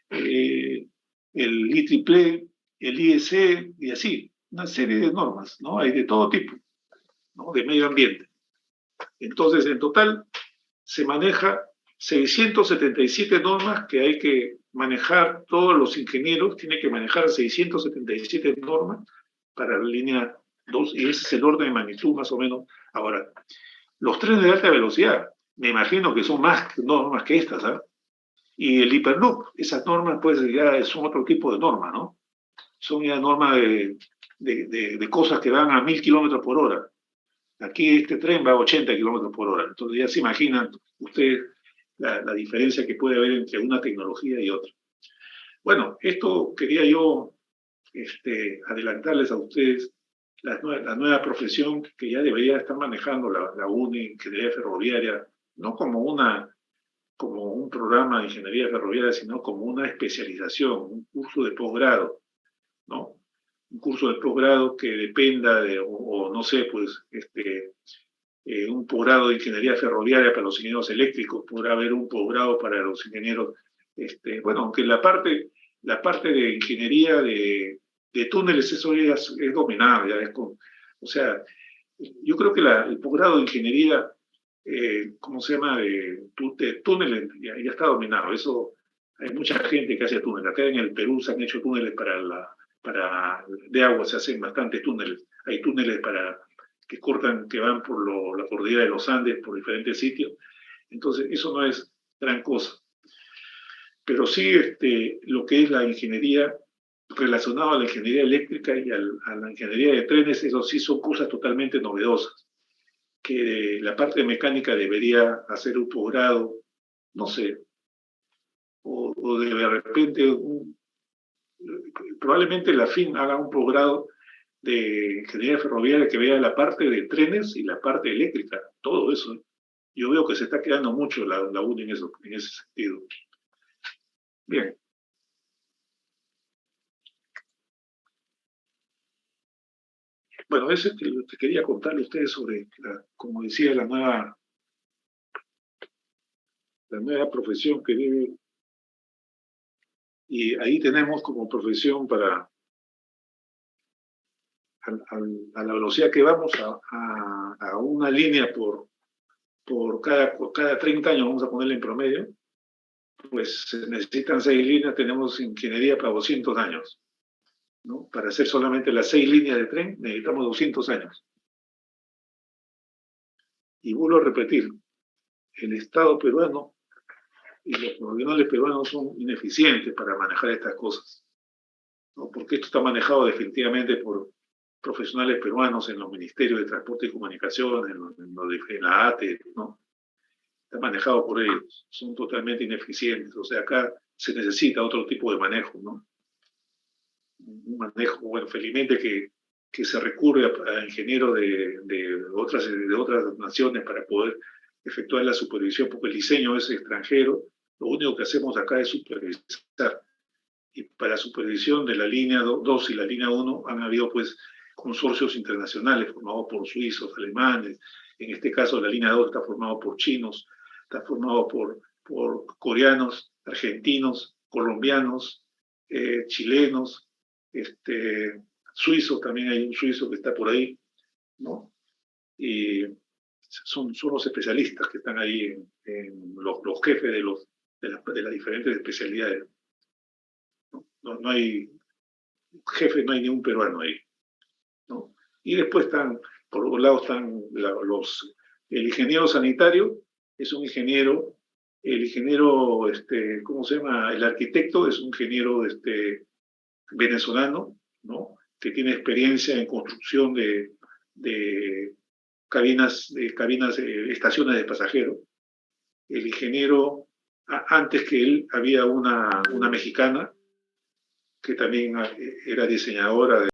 el IEEE, el IEC y así, una serie de normas, ¿no? Hay de todo tipo, ¿no? De medio ambiente. Entonces, en total, se maneja 677 normas que hay que manejar, todos los ingenieros tienen que manejar 677 normas para la línea 2, y ese es el orden de magnitud más o menos. Ahora, los trenes de alta velocidad, me imagino que son más normas que estas, ¿ah? Y el Hyperloop, esas normas pues ya son otro tipo de normas, ¿no? Son ya normas de cosas que van a 1000 kilómetros por hora. Aquí este tren va a 80 kilómetros por hora. Entonces ya se imaginan ustedes la diferencia que puede haber entre una tecnología y otra. Bueno, esto quería yo adelantarles a ustedes la nueva profesión que ya debería estar manejando la UNI, Ingeniería Ferroviaria, no como un programa de ingeniería ferroviaria, sino como una especialización, un curso de posgrado, ¿no? un curso de posgrado que dependa de, o no sé, pues, un posgrado de ingeniería ferroviaria para los ingenieros eléctricos, podrá haber un posgrado para los ingenieros, bueno, aunque la parte de ingeniería de túneles, eso ya es dominado, ya es con, o sea, yo creo que el posgrado de ingeniería, ¿cómo se llama? De túneles, ya está dominado. Eso, hay mucha gente que hace túneles. Acá en el Perú se han hecho túneles de agua, se hacen bastantes túneles. Hay túneles que cortan, que van por la cordillera de los Andes, por diferentes sitios. Entonces, eso no es gran cosa. Pero sí, lo que es la ingeniería relacionado a la ingeniería eléctrica y a la ingeniería de trenes, eso sí son cosas totalmente novedosas, que la parte mecánica debería hacer un posgrado, no sé, o de repente, probablemente la FIN haga un posgrado de ingeniería ferroviaria que vea la parte de trenes y la parte eléctrica, todo eso. Yo veo que se está quedando mucho la UNI en ese sentido. Bien. Bueno, eso es lo que quería contarle a ustedes sobre, como decía, la nueva profesión que vive. Y ahí tenemos como profesión a la velocidad que vamos a una línea por cada 30 años, vamos a ponerle en promedio, pues se necesitan 6 líneas, tenemos ingeniería para 200 años. ¿No? Para hacer solamente las 6 líneas de tren necesitamos 200 años. Y vuelvo a repetir, el Estado peruano y los profesionales peruanos son ineficientes para manejar estas cosas, ¿no? Porque esto está manejado definitivamente por profesionales peruanos en los ministerios de Transporte y Comunicaciones, en la ATE, ¿no? Está manejado por ellos, son totalmente ineficientes. O sea, acá se necesita otro tipo de manejo, ¿no? Un manejo, bueno, felizmente que se recurre a ingenieros de otras naciones para poder efectuar la supervisión, porque el diseño es extranjero, lo único que hacemos acá es supervisar. Y para la supervisión de la línea 2 y la línea 1 han habido pues consorcios internacionales formados por suizos, alemanes, en este caso la línea 2 está formado por chinos, está formado por coreanos, argentinos, colombianos, chilenos, suizos, también hay un suizo que está por ahí, ¿no? Y son los especialistas que están ahí, en los jefes de las diferentes especialidades. No hay jefe, no hay ningún peruano ahí, ¿no? Y después por un lado están el ingeniero sanitario, es un ingeniero, el ingeniero, ¿cómo se llama? El arquitecto es un ingeniero venezolano, ¿no? Que tiene experiencia en construcción de estaciones de pasajeros. El ingeniero, antes que él, había una mexicana que también era diseñadora